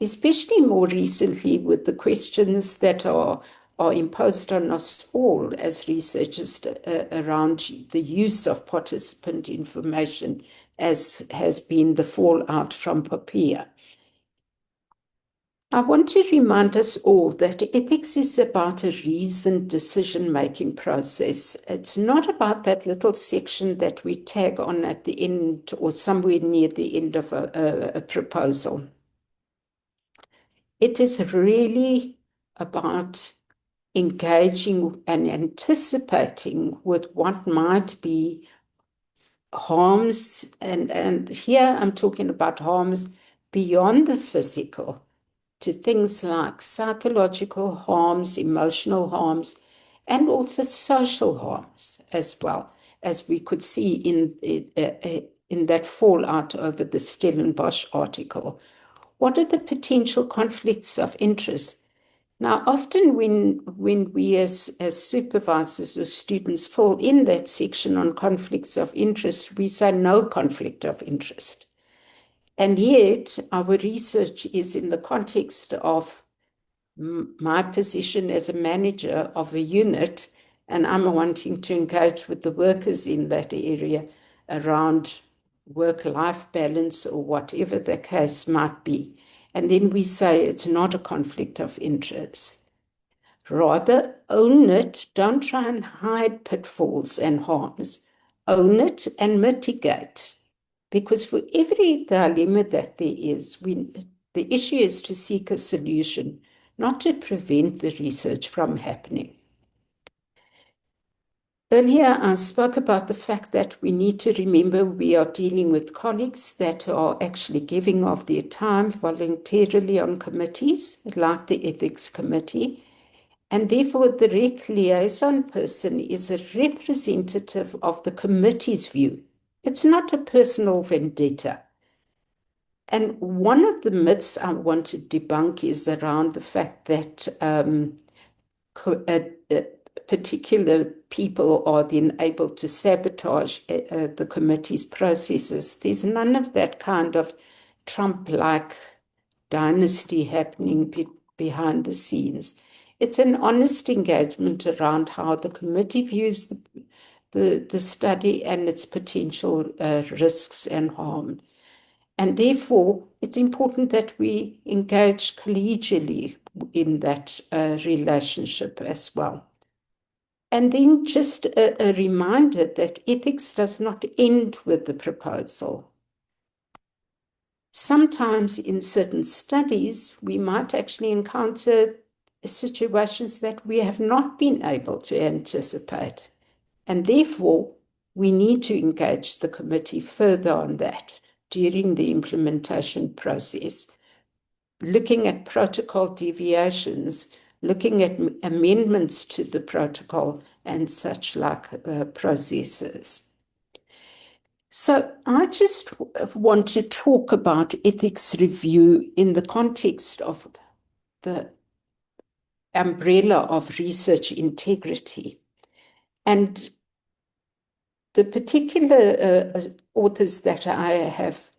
Especially more recently with the questions that are imposed on us all as researchers around the use of participant information, as has been the fallout from POPIA. I want to remind us all that ethics is about a reasoned decision-making process. It's not about that little section that we tag on at the end or somewhere near the end of a proposal. It is really about engaging and anticipating with what might be harms, and here I'm talking about harms beyond the physical, to things like psychological harms, emotional harms, and also social harms as well, as we could see in that fallout over the Stellenbosch article. What are the potential conflicts of interest? Now, often when we as supervisors or students fall in that section on conflicts of interest, we say no conflict of interest. And yet, our research is in the context of my position as a manager of a unit, and I'm wanting to engage with the workers in that area around work-life balance or whatever the case might be. And then we say it's not a conflict of interest. Rather, own it. Don't try and hide pitfalls and harms. Own it and mitigate. Because for every dilemma that there The issue is to seek a solution, not to prevent the research from happening. Earlier, I spoke about the fact that we need to remember we are dealing with colleagues that are actually giving of their time voluntarily on committees, like the Ethics Committee, and therefore the REC liaison person is a representative of the committee's view. It's not a personal vendetta. And one of the myths I want to debunk is around the fact that particular people are then able to sabotage the committee's processes. There's none of that kind of Trump-like dynasty happening behind the scenes. It's an honest engagement around how the committee views the study and its potential risks and harm. And therefore, it's important that we engage collegially in that relationship as well. And then just a reminder that ethics does not end with the proposal. Sometimes in certain studies, we might actually encounter situations that we have not been able to anticipate. And therefore, we need to engage the committee further on that during the implementation process, looking at protocol deviations, looking at amendments to the protocol and such like processes. So I just want to talk about ethics review in the context of the umbrella of research integrity. And the particular authors that I have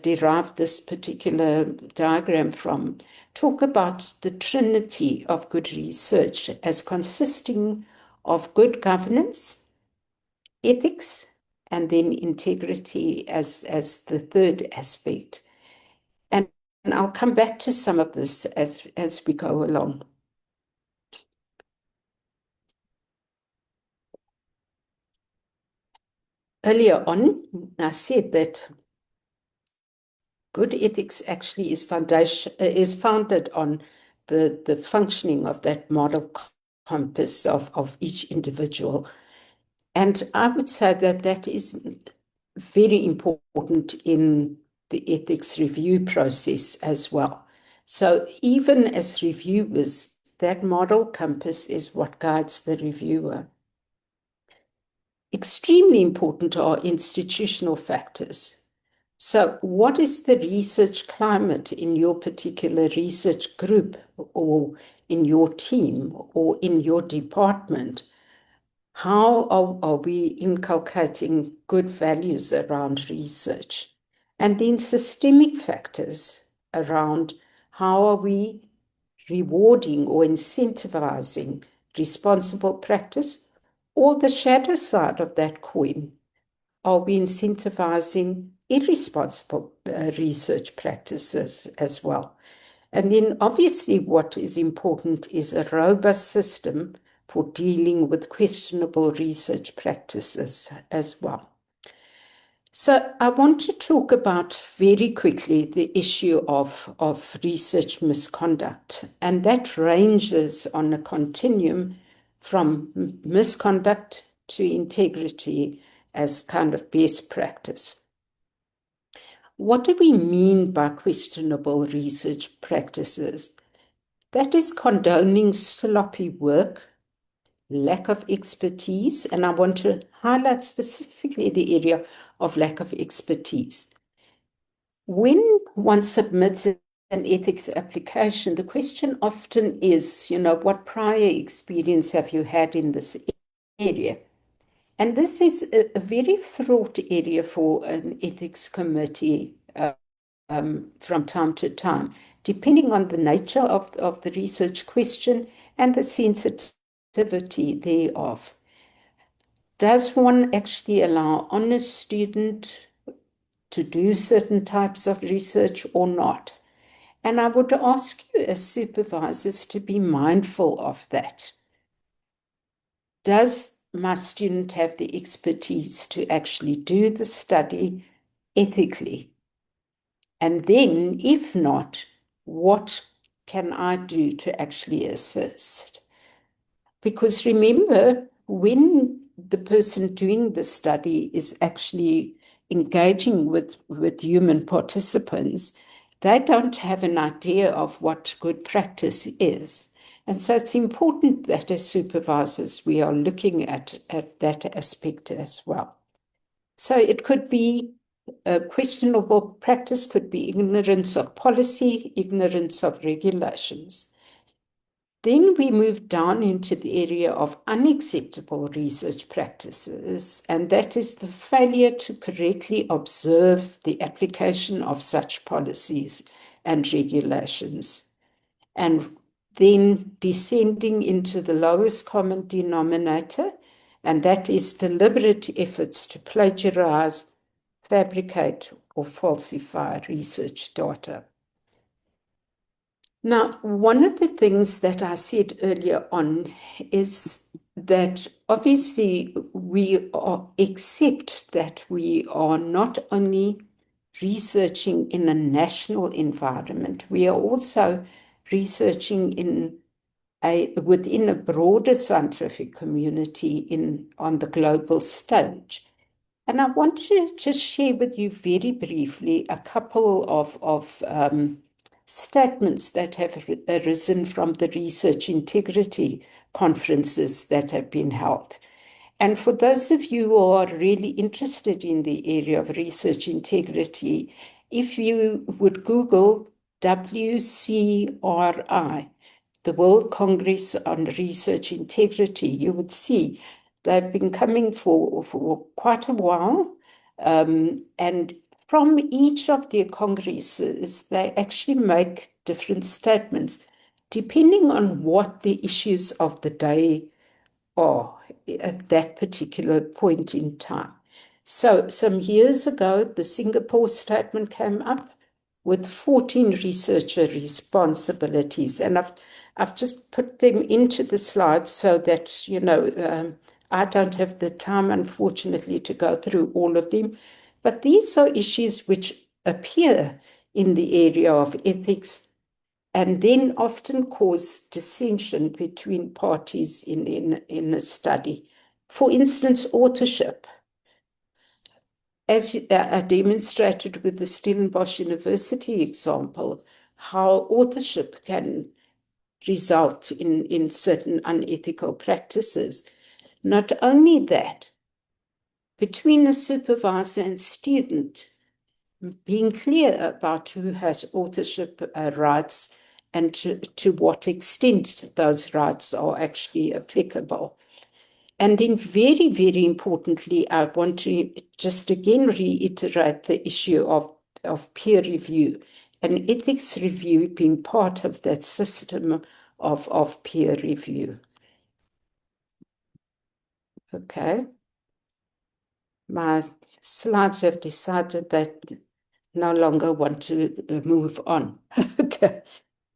derived this particular diagram from talk about the trinity of good research as consisting of good governance, ethics, and then integrity as the third aspect. And I'll come back to some of this as we go along. Earlier on, I said that good ethics actually is founded on the functioning of that model compass of each individual. And I would say that that is very important in the ethics review process as well. So even as reviewers, that model compass is what guides the reviewer. Extremely important are institutional factors. So what is the research climate in your particular research group or in your team or in your department? How are we inculcating good values around research? And then systemic factors around how are we rewarding or incentivizing responsible practice, or the shadow side of that coin. Are we incentivizing irresponsible research practices as well? And then obviously what is important is a robust system for dealing with questionable research practices as well. So I want to talk about very quickly the issue of research misconduct, and that ranges on a continuum from misconduct to integrity as kind of best practice. What do we mean by questionable research practices? That is condoning sloppy work, lack of expertise, and I want to highlight specifically the area of lack of expertise. When one submits an ethics application, the question often is, what prior experience have you had in this area? And this is a very fraught area for an ethics committee from time to time, depending on the nature of the research question and the sensitivity thereof. Does one actually allow honest student to do certain types of research or not? And I would ask you as supervisors to be mindful of that. Does my student have the expertise to actually do the study ethically? And then, if not, what can I do to actually assist? Because remember, when the person doing the study is actually engaging with human participants, they don't have an idea of what good practice is. And so it's important that as supervisors, we are looking at that aspect as well. So it could be a questionable practice, could be ignorance of policy, ignorance of regulations. Then we move down into the area of unacceptable research practices, and that is the failure to correctly observe the application of such policies and regulations. And then descending into the lowest common denominator, and that is deliberate efforts to plagiarize, fabricate, or falsify research data. Now, one of the things that I said earlier on is that obviously we accept that we are not only researching in a national environment, we are also researching within a broader scientific community on the global stage. And I want to just share with you very briefly a couple of statements that have arisen from the research integrity conferences that have been held. And for those of you who are really interested in the area of research integrity, if you would Google WCRI, the World Congress on Research Integrity, you would see they've been coming for quite a while. And from each of their congresses, they actually make different statements depending on what the issues of the day are at that particular point in time. So some years ago, the Singapore statement came up with 14 researcher responsibilities. And I've just put them into the slides so that, I don't have the time, unfortunately, to go through all of them. But these are issues which appear in the area of ethics and then often cause dissension between parties in a study. For instance, authorship. As I demonstrated with the Stellenbosch University example, how authorship can result in certain unethical practices. Not only that, between a supervisor and student, being clear about who has authorship rights and to what extent those rights are actually applicable. And then very, very importantly, I want to just again reiterate the issue of peer review and ethics review being part of that system of peer review. Okay. My slides have decided that no longer want to move on. Okay.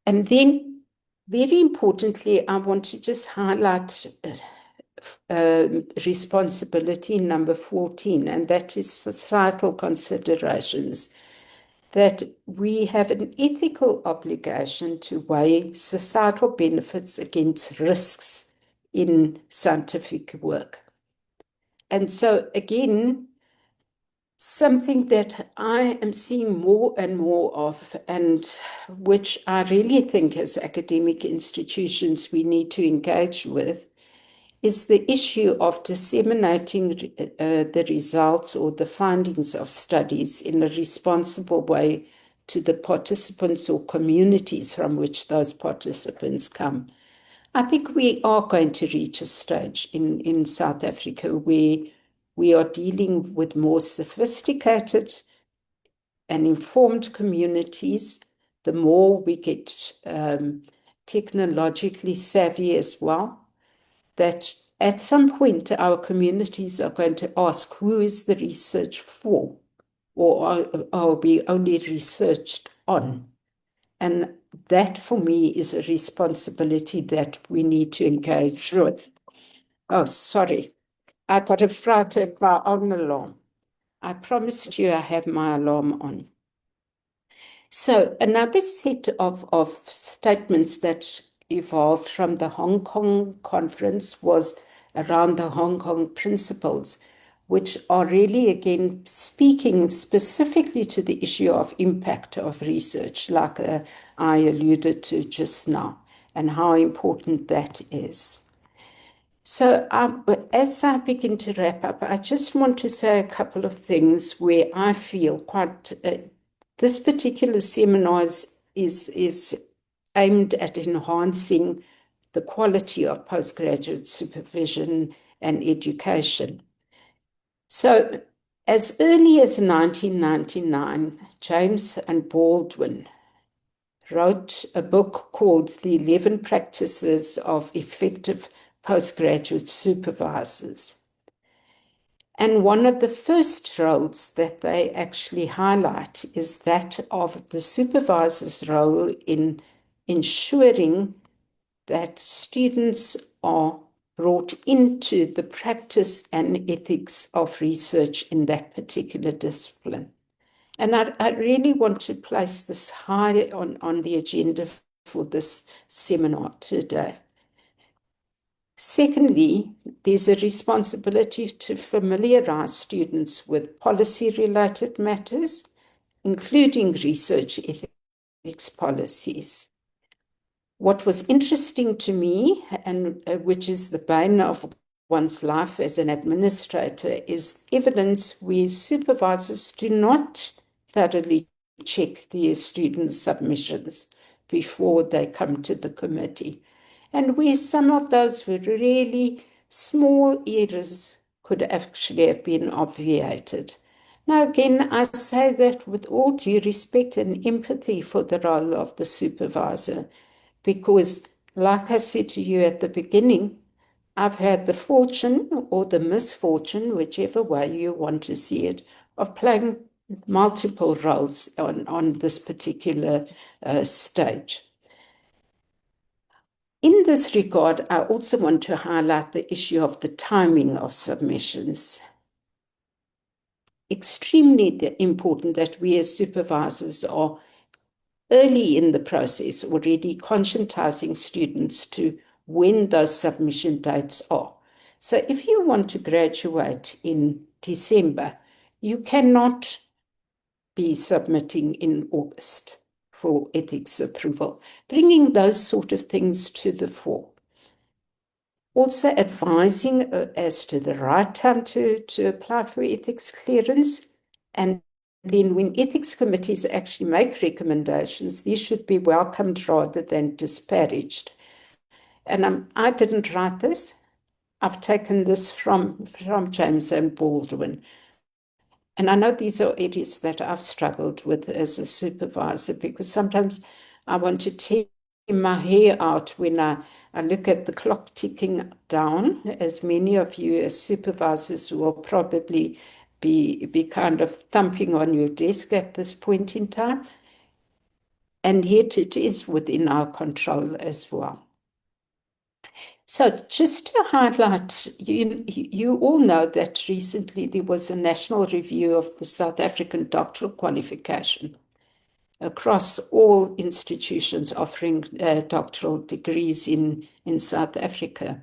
And then, very importantly, I want to just highlight responsibility number 14, and that is societal considerations. That we have an ethical obligation to weigh societal benefits against risks in scientific work. And so, again, something that I am seeing more and more of, and which I really think as academic institutions we need to engage with, is the issue of disseminating the results or the findings of studies in a responsible way to the participants or communities from which those participants come. I think we are going to reach a stage in South Africa where we are dealing with more sophisticated and informed communities, the more we get technologically savvy as well, that at some point our communities are going to ask, who is the research for? Or are we only researched on? And that for me is a responsibility that we need to engage with. Oh, sorry. I got a fright at my own alarm. I promised you I have my alarm on. So another set of statements that evolved from the Hong Kong conference was around the Hong Kong principles, which are really, again, speaking specifically to the issue of impact of research, like I alluded to just now, and how important that is. So as I begin to wrap up, I just want to say a couple of things where I feel quite, this particular seminar is aimed at enhancing the quality of postgraduate supervision and education. So as early as 1999, James and Baldwin wrote a book called The 11 Practices of Effective Postgraduate Supervisors. And one of the first roles that they actually highlight is that of the supervisor's role in ensuring that students are brought into the practice and ethics of research in that particular discipline. And I really want to place this high on the agenda for this seminar today. Secondly, there's a responsibility to familiarize students with policy-related matters, including research ethics policies. What was interesting to me, and which is the bane of one's life as an administrator, is evidence where supervisors do not thoroughly check their students' submissions before they come to the committee, and where some of those were really small errors could actually have been obviated. Now, again, I say that with all due respect and empathy for the role of the supervisor, because, like I said to you at the beginning, I've had the fortune or the misfortune, whichever way you want to see it, of playing multiple roles on this particular stage. In this regard, I also want to highlight the issue of the timing of submissions. Extremely important that we as supervisors are early in the process already conscientizing students to when those submission dates are. So if you want to graduate in December, you cannot be submitting in August for ethics approval, bringing those sort of things to the fore. Also advising as to the right time to apply for ethics clearance. And then when ethics committees actually make recommendations, these should be welcomed rather than disparaged. And I didn't write this. I've taken this from James and Baldwin. And I know these are areas that I've struggled with as a supervisor, because sometimes I want to tear my hair out when I look at the clock ticking down, as many of you as supervisors will probably be kind of thumping on your desk at this point in time. And yet it is within our control as well. So just to highlight, you all know that recently there was a national review of the South African doctoral qualification across all institutions offering doctoral degrees in South Africa.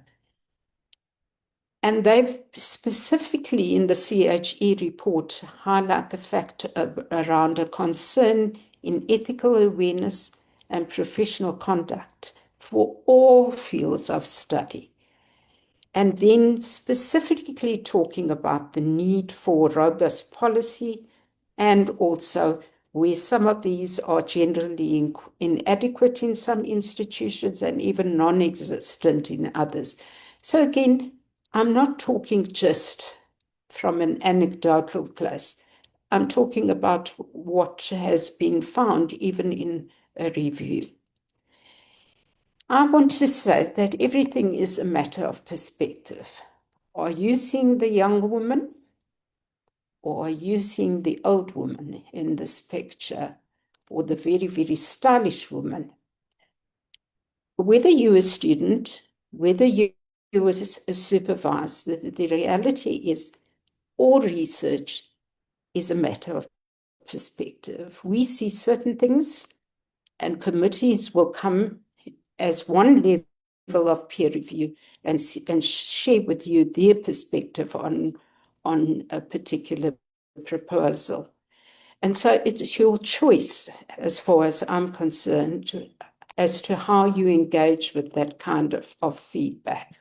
And they've specifically in the CHE report highlight the fact around a concern in ethical awareness and professional conduct for all fields of study. And then specifically talking about the need for robust policy, and also where some of these are generally inadequate in some institutions and even non-existent in others. So again, I'm not talking just from an anecdotal place. I'm talking about what has been found even in a review. I want to say that everything is a matter of perspective. Are you seeing the young woman, or are you seeing the old woman in this picture, or the very, very stylish woman? Whether you're a student, whether you was a supervisor, the reality is all research is a matter of perspective. We see certain things, and committees will come as one level of peer review and share with you their perspective on a particular proposal. And so it's your choice, as far as I'm concerned, as to how you engage with that kind of feedback.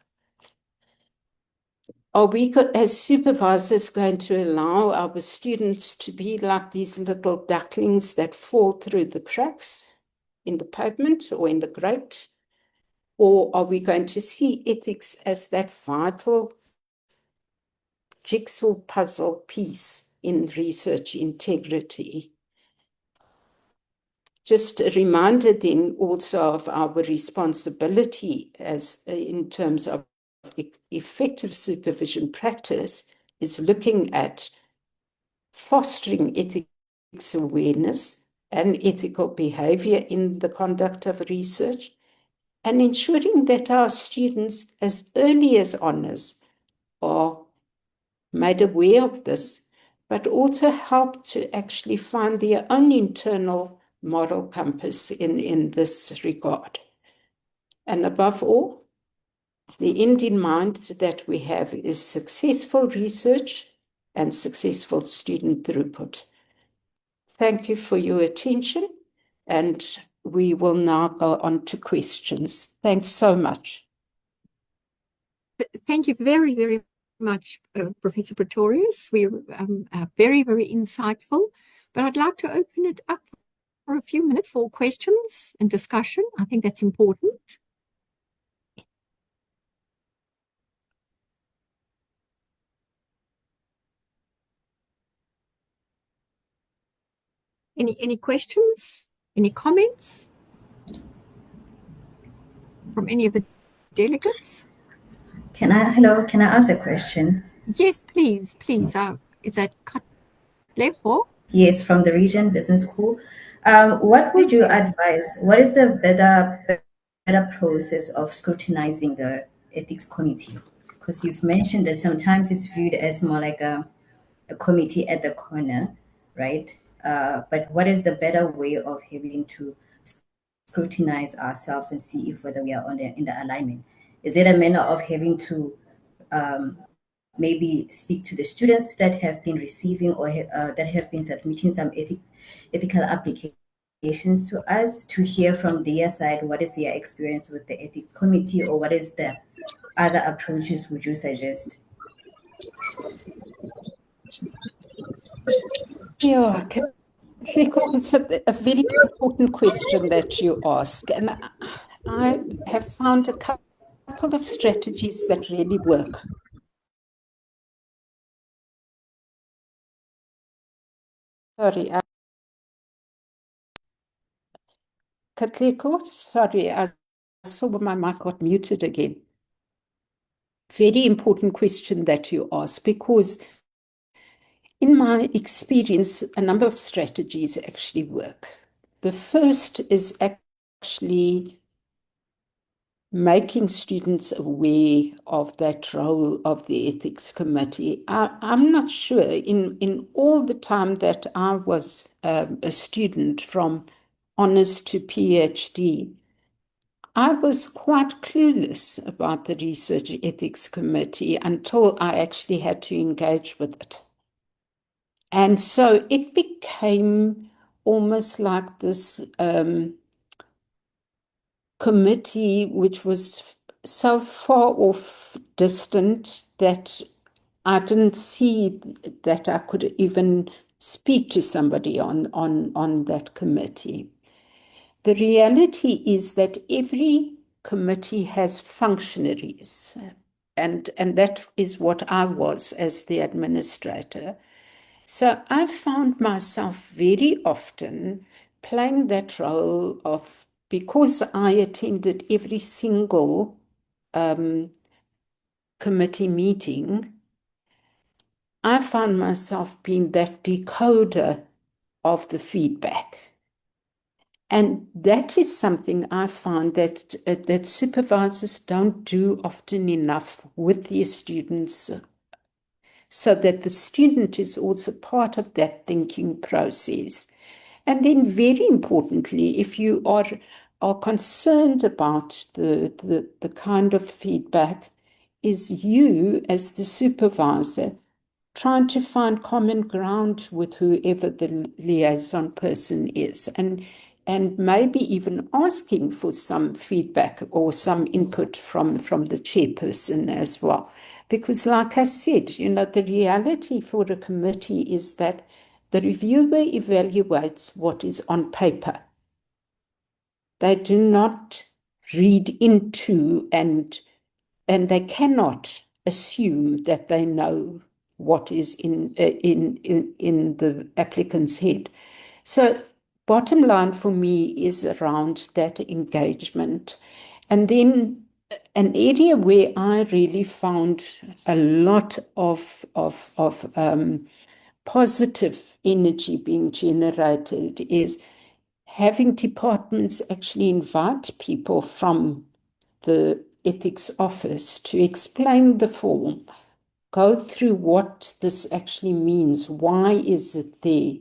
Are we, as supervisors, going to allow our students to be like these little ducklings that fall through the cracks in the pavement or in the grate? Or are we going to see ethics as that vital jigsaw puzzle piece in research integrity? Just a reminder then also of our responsibility as in terms of effective supervision practice is looking at fostering ethics awareness and ethical behavior in the conduct of research, and ensuring that our students as early as honors are made aware of this, but also help to actually find their own internal moral compass in this regard. And above all, the end in mind that we have is successful research and successful student throughput. Thank you for your attention, and we will now go on to questions. Thanks so much. Thank you very, very much, Professor Pretorius. We're very, very insightful, but I'd like to open it up for a few minutes for questions and discussion. I think that's important. Any questions? Any comments from any of the delegates? Can I ask a question? Yes, please. Is that Katlego? Yes, from the Region Business School. What would you advise? What is the better process of scrutinizing the ethics committee? Because you've mentioned that sometimes it's viewed as more like a committee at the corner, right? But what is the better way of having to scrutinize ourselves and see if whether we are in the alignment? Is it a manner of having to maybe speak to the students that have been receiving or that have been submitting some ethical applications to us to hear from their side what is their experience with the ethics committee, or what is the other approaches would you suggest? Yeah, it's a very important question that you ask, and I have found a couple of strategies that really work. Sorry, Katlego, sorry, I saw my mic got muted again. Very important question that you ask, because in my experience, a number of strategies actually work. The first is actually making students aware of that role of the ethics committee. I'm not sure, in all the time that I was a student from honours to PhD, I was quite clueless about the research ethics committee until I actually had to engage with it. And so it became almost like this committee which was so far off distant that I didn't see that I could even speak to somebody on that committee. The reality is that every committee has functionaries, and that is what I was as the administrator. So I found myself very often playing that role of, because I attended every single committee meeting, I found myself being that decoder of the feedback. And that is something I find that supervisors don't do often enough with their students. so that the student is also part of that thinking process. And then very importantly, if you are concerned about the kind of feedback, is you as the supervisor trying to find common ground with whoever the liaison person is, and maybe even asking for some feedback or some input from the chairperson as well. Because like I said, the reality for the committee is that the reviewer evaluates what is on paper. They do not read into and they cannot assume that they know what is in the applicant's head. So bottom line for me is around that engagement. And then an area where I really found a lot of positive energy being generated is having departments actually invite people from the ethics office to explain the form, go through what this actually means, why is it there.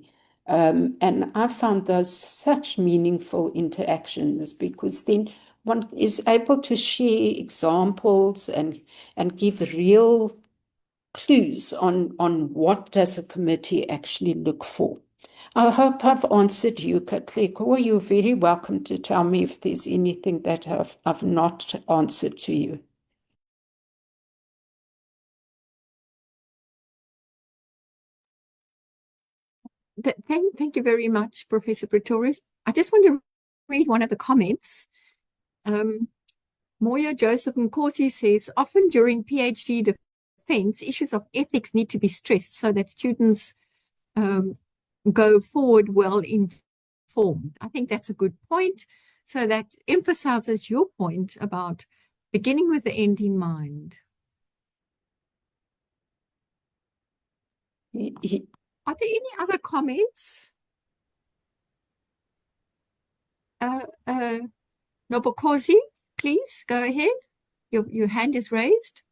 And I found those such meaningful interactions, because then one is able to share examples and give real clues on what does a committee actually look for. I hope I've answered you, Katlego, or you're very welcome to tell me if there's anything that I've not answered to you. Thank you very much, Professor Pretorius. I just want to read one of the comments. Moya Joseph Nkosi says, often during PhD defense, issues of ethics need to be stressed so that students go forward well informed. I think that's a good point. So that emphasizes your point about beginning with the end in mind. Are there any other comments? Nobokosi, please go ahead. Your hand is raised.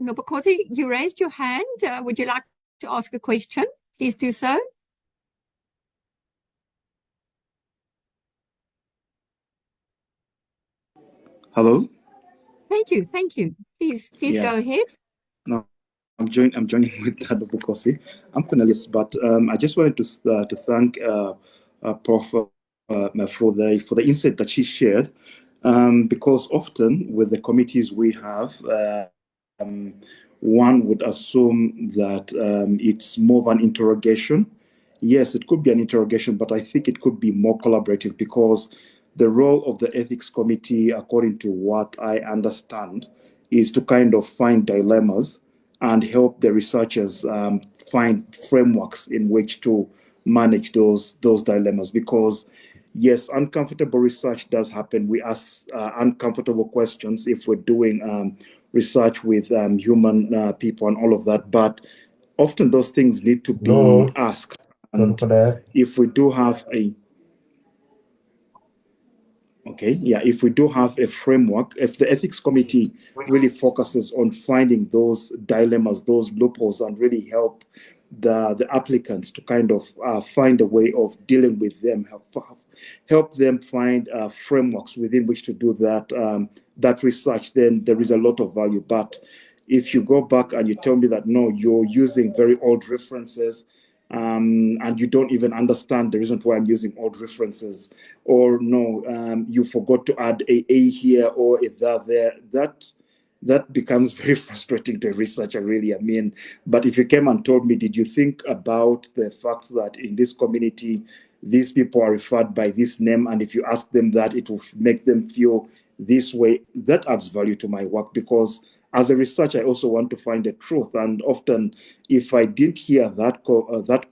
Nobokosi, you raised your hand. Would you like to ask a question? Please do so. Hello. Thank you. Please yes. Go ahead. No, I'm joining with Nobokosi. I'm Cornelius, but I just wanted to thank Prof for the insight that she shared, because often with the committees we have, one would assume that it's more of an interrogation. Yes, it could be an interrogation, but I think it could be more collaborative, because the role of the ethics committee, according to what I understand, is to kind of find dilemmas and help the researchers find frameworks in which to manage those dilemmas. Because yes, uncomfortable research does happen. We ask uncomfortable questions if we're doing research with human people and all of that. But often those things need to be asked. And if we do have if we do have a framework, if the ethics committee really focuses on finding those dilemmas, those loopholes, and really help the applicants to kind of find a way of dealing with them, help them find frameworks within which to do that research, then there is a lot of value. But if you go back and you tell me that, no, you're using very old references, and you don't even understand the reason why I'm using old references, or no, you forgot to add a here or a there, that becomes very frustrating to a researcher, really. I mean, but if you came and told me, did you think about the fact that in this community, these people are referred by this name, and if you ask them that, it will make them feel this way, that adds value to my work. Because as a researcher, I also want to find the truth. And often, if I didn't hear that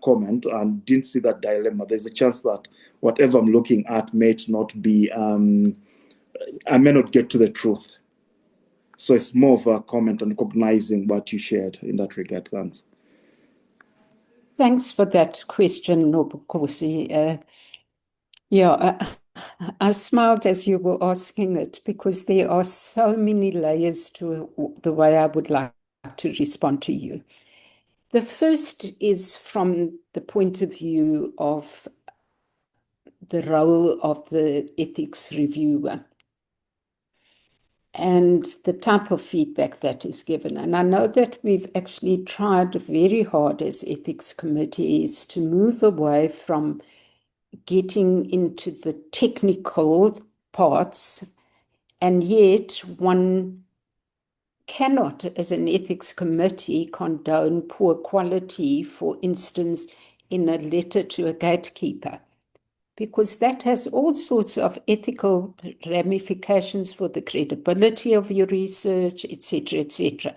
comment and didn't see that dilemma, there's a chance that whatever I'm looking at may not be, I may not get to the truth. So it's more of a comment on recognizing what you shared in that regard. Thanks. Thanks for that question, Nobukosi. I smiled as you were asking it because there are so many layers to the way I would like to respond to you. The first is from the point of view of the role of the ethics reviewer and the type of feedback that is given. And I know that we've actually tried very hard as ethics committees to move away from getting into the technical parts, and yet one cannot, as an ethics committee, condone poor quality, for instance, in a letter to a gatekeeper, because that has all sorts of ethical ramifications for the credibility of your research, etc., etc.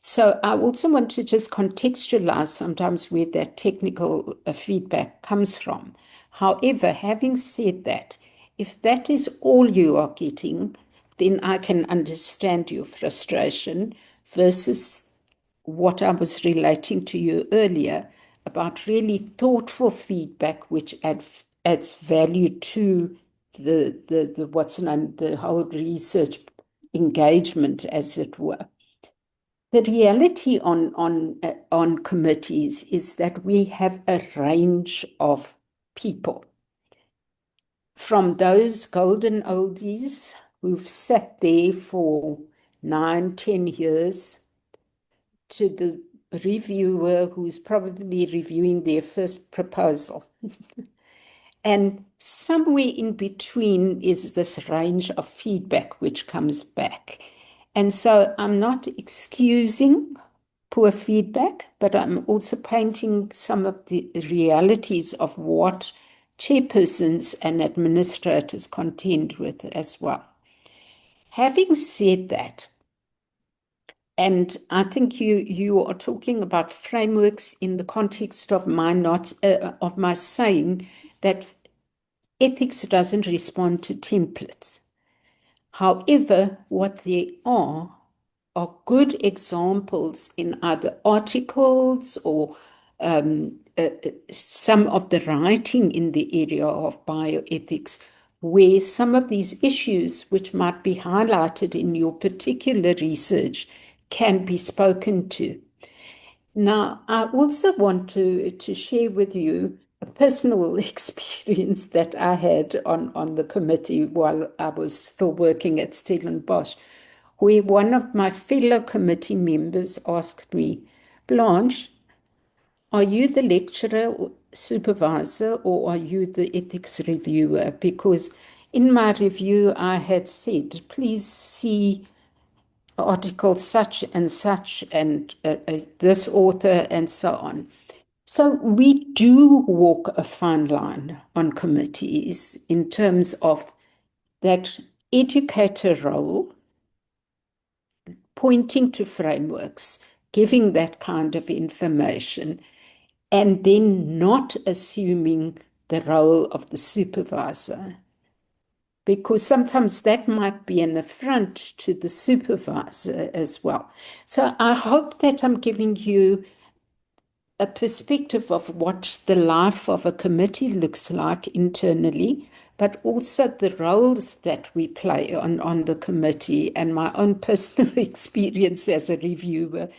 So I also want to just contextualize sometimes where that technical feedback comes from. However, having said that, if that is all you are getting, then I can understand your frustration versus what I was relating to you earlier about really thoughtful feedback which adds value to the whole research engagement, as it were. The reality on committees is that we have a range of people, from those golden oldies who've sat there for 9-10 years to the reviewer who's probably reviewing their first proposal. And somewhere in between is this range of feedback which comes back. And so I'm not excusing poor feedback, but I'm also painting some of the realities of what chairpersons and administrators contend with as well. Having said that, and I think you are talking about frameworks in the context of my saying that ethics doesn't respond to templates. However, what there are good examples in other articles or some of the writing in the area of bioethics, where some of these issues which might be highlighted in your particular research can be spoken to. Now, I also want to share with you a personal experience that I had on the committee while I was still working at Stellenbosch, where one of my fellow committee members asked me, "Blanche, are you the lecturer or supervisor, or are you the ethics reviewer?" Because in my review, I had said, "Please see article such and such and this author," and so on. So we do walk a fine line on committees in terms of that educator role, pointing to frameworks, giving that kind of information, and then not assuming the role of the supervisor, because sometimes that might be an affront to the supervisor as well. So I hope that I'm giving you a perspective of what the life of a committee looks like internally, but also the roles that we play on the committee and my own personal experience as a reviewer.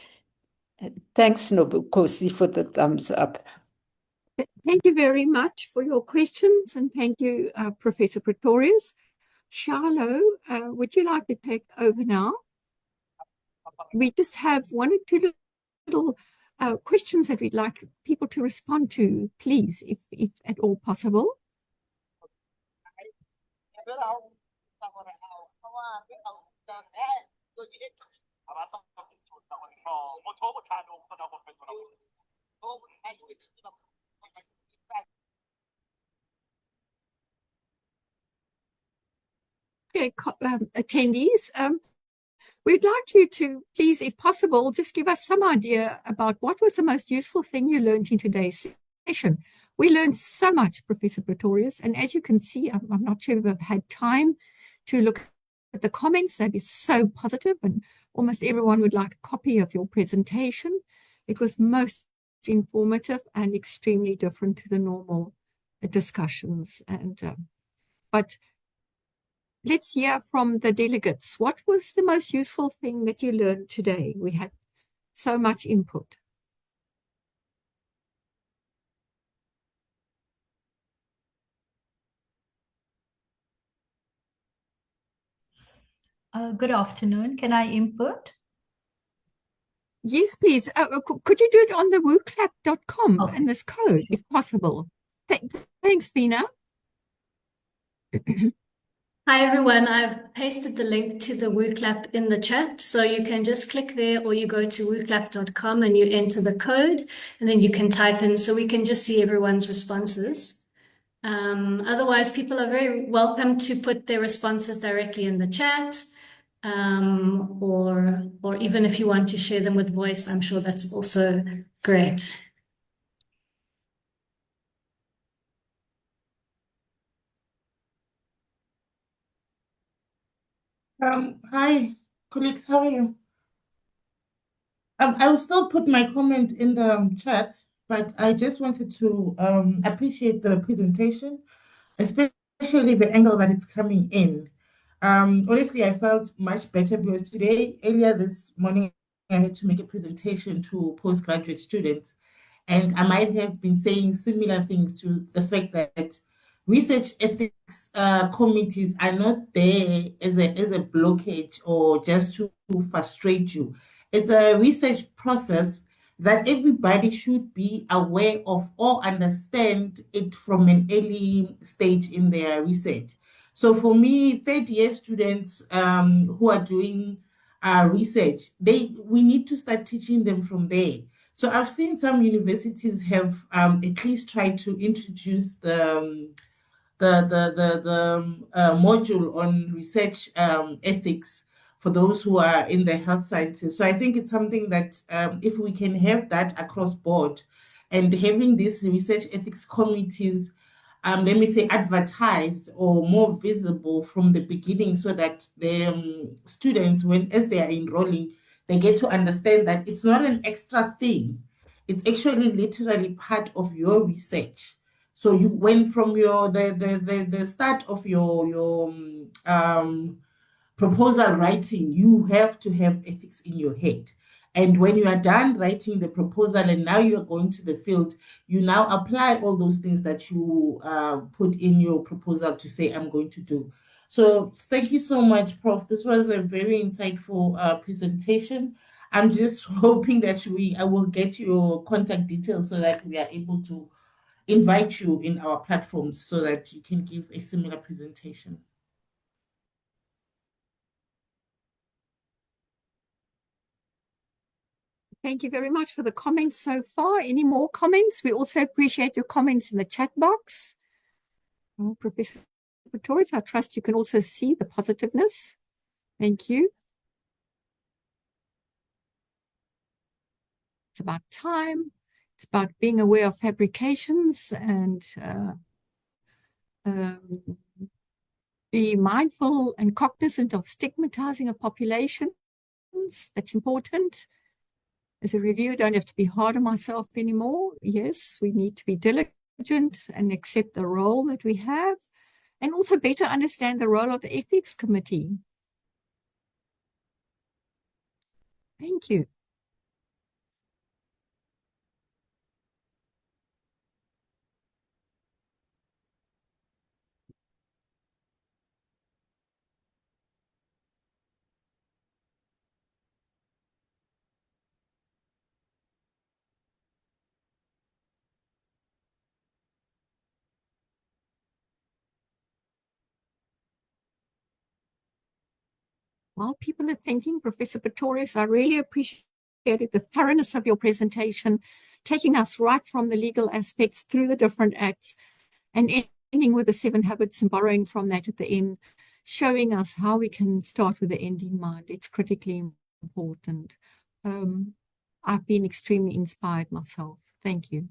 Thanks, Nobukosi, for the thumbs up. Thank you very much for your questions, and thank you, Professor Pretorius. Charlo, would you like to take over now? We just have one or two little questions that we'd like people to respond to, please, if at all possible. Okay, attendees, we'd like you to please, if possible, just give us some idea about what was the most useful thing you learned in today's session. We learned so much, Professor Pretorius, and as you can see, I'm not sure if I've had time to look at the comments. They'd be so positive, and almost everyone would like a copy of your presentation. It was most informative and extremely different to the normal discussions. But let's hear from the delegates. What was the most useful thing that you learned today? We had so much input. Good afternoon. Can I input? Yes, please. Could you do it on the wooclap.com Okay. and this code, if possible? Thanks, Vina. Hi everyone, I've pasted the link to the WooClap in the chat. So you can just click there or you go to wooclap.com and you enter the code and then you can type in so we can just see everyone's responses. Otherwise, people are very welcome to put their responses directly in the chat. Or even if you want to share them with voice, I'm sure that's also great. Hi, colleagues, how are you? I will still put my comment in the chat, but I just wanted to appreciate the presentation, especially the angle that it's coming in. Honestly, I felt much better because earlier this morning, I had to make a presentation to postgraduate students, and I might have been saying similar things to the fact that research ethics committees are not there as a blockage or just to frustrate you. It's a research process that everybody should be aware of or understand it from an early stage in their research. So for me, third-year students who are doing research, we need to start teaching them from there. So I've seen some universities have at least tried to introduce the module on research ethics for those who are in the health sciences. So I think it's something that if we can have that across board and having these research ethics committees, let me say, advertised or more visible from the beginning so that the students, as they are enrolling, they get to understand that it's not an extra thing. It's actually literally part of your research. So you went from the start of your proposal writing, you have to have ethics in your head. And when you are done writing the proposal and now you're going to the field, you now apply all those things that you put in your proposal to say, I'm going to do. So thank you so much, Prof. This was a very insightful presentation. I'm just hoping that I will get your contact details so that we are able to invite you in our platforms so that you can give a similar presentation. Thank you very much for the comments so far. Any more comments? We also appreciate your comments in the chat box. Professor Pretorius, I trust you can also see the positiveness. Thank you. It's about time. It's about being aware of fabrications and be mindful and cognizant of stigmatizing a population. That's important. As a reviewer, I don't have to be hard on myself anymore. Yes, we need to be diligent and accept the role that we have, and also better understand the role of the ethics committee. Thank you. While people are thinking, Professor Pretorius, I really appreciated the thoroughness of your presentation, taking us right from the legal aspects through the different acts and ending with the 7 habits and borrowing from that at the end, showing us how we can start with the end in mind. It's critically important. I've been extremely inspired myself. Thank you.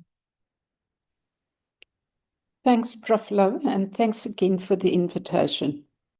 Thanks, Prof. Lowe, and thanks again for the invitation.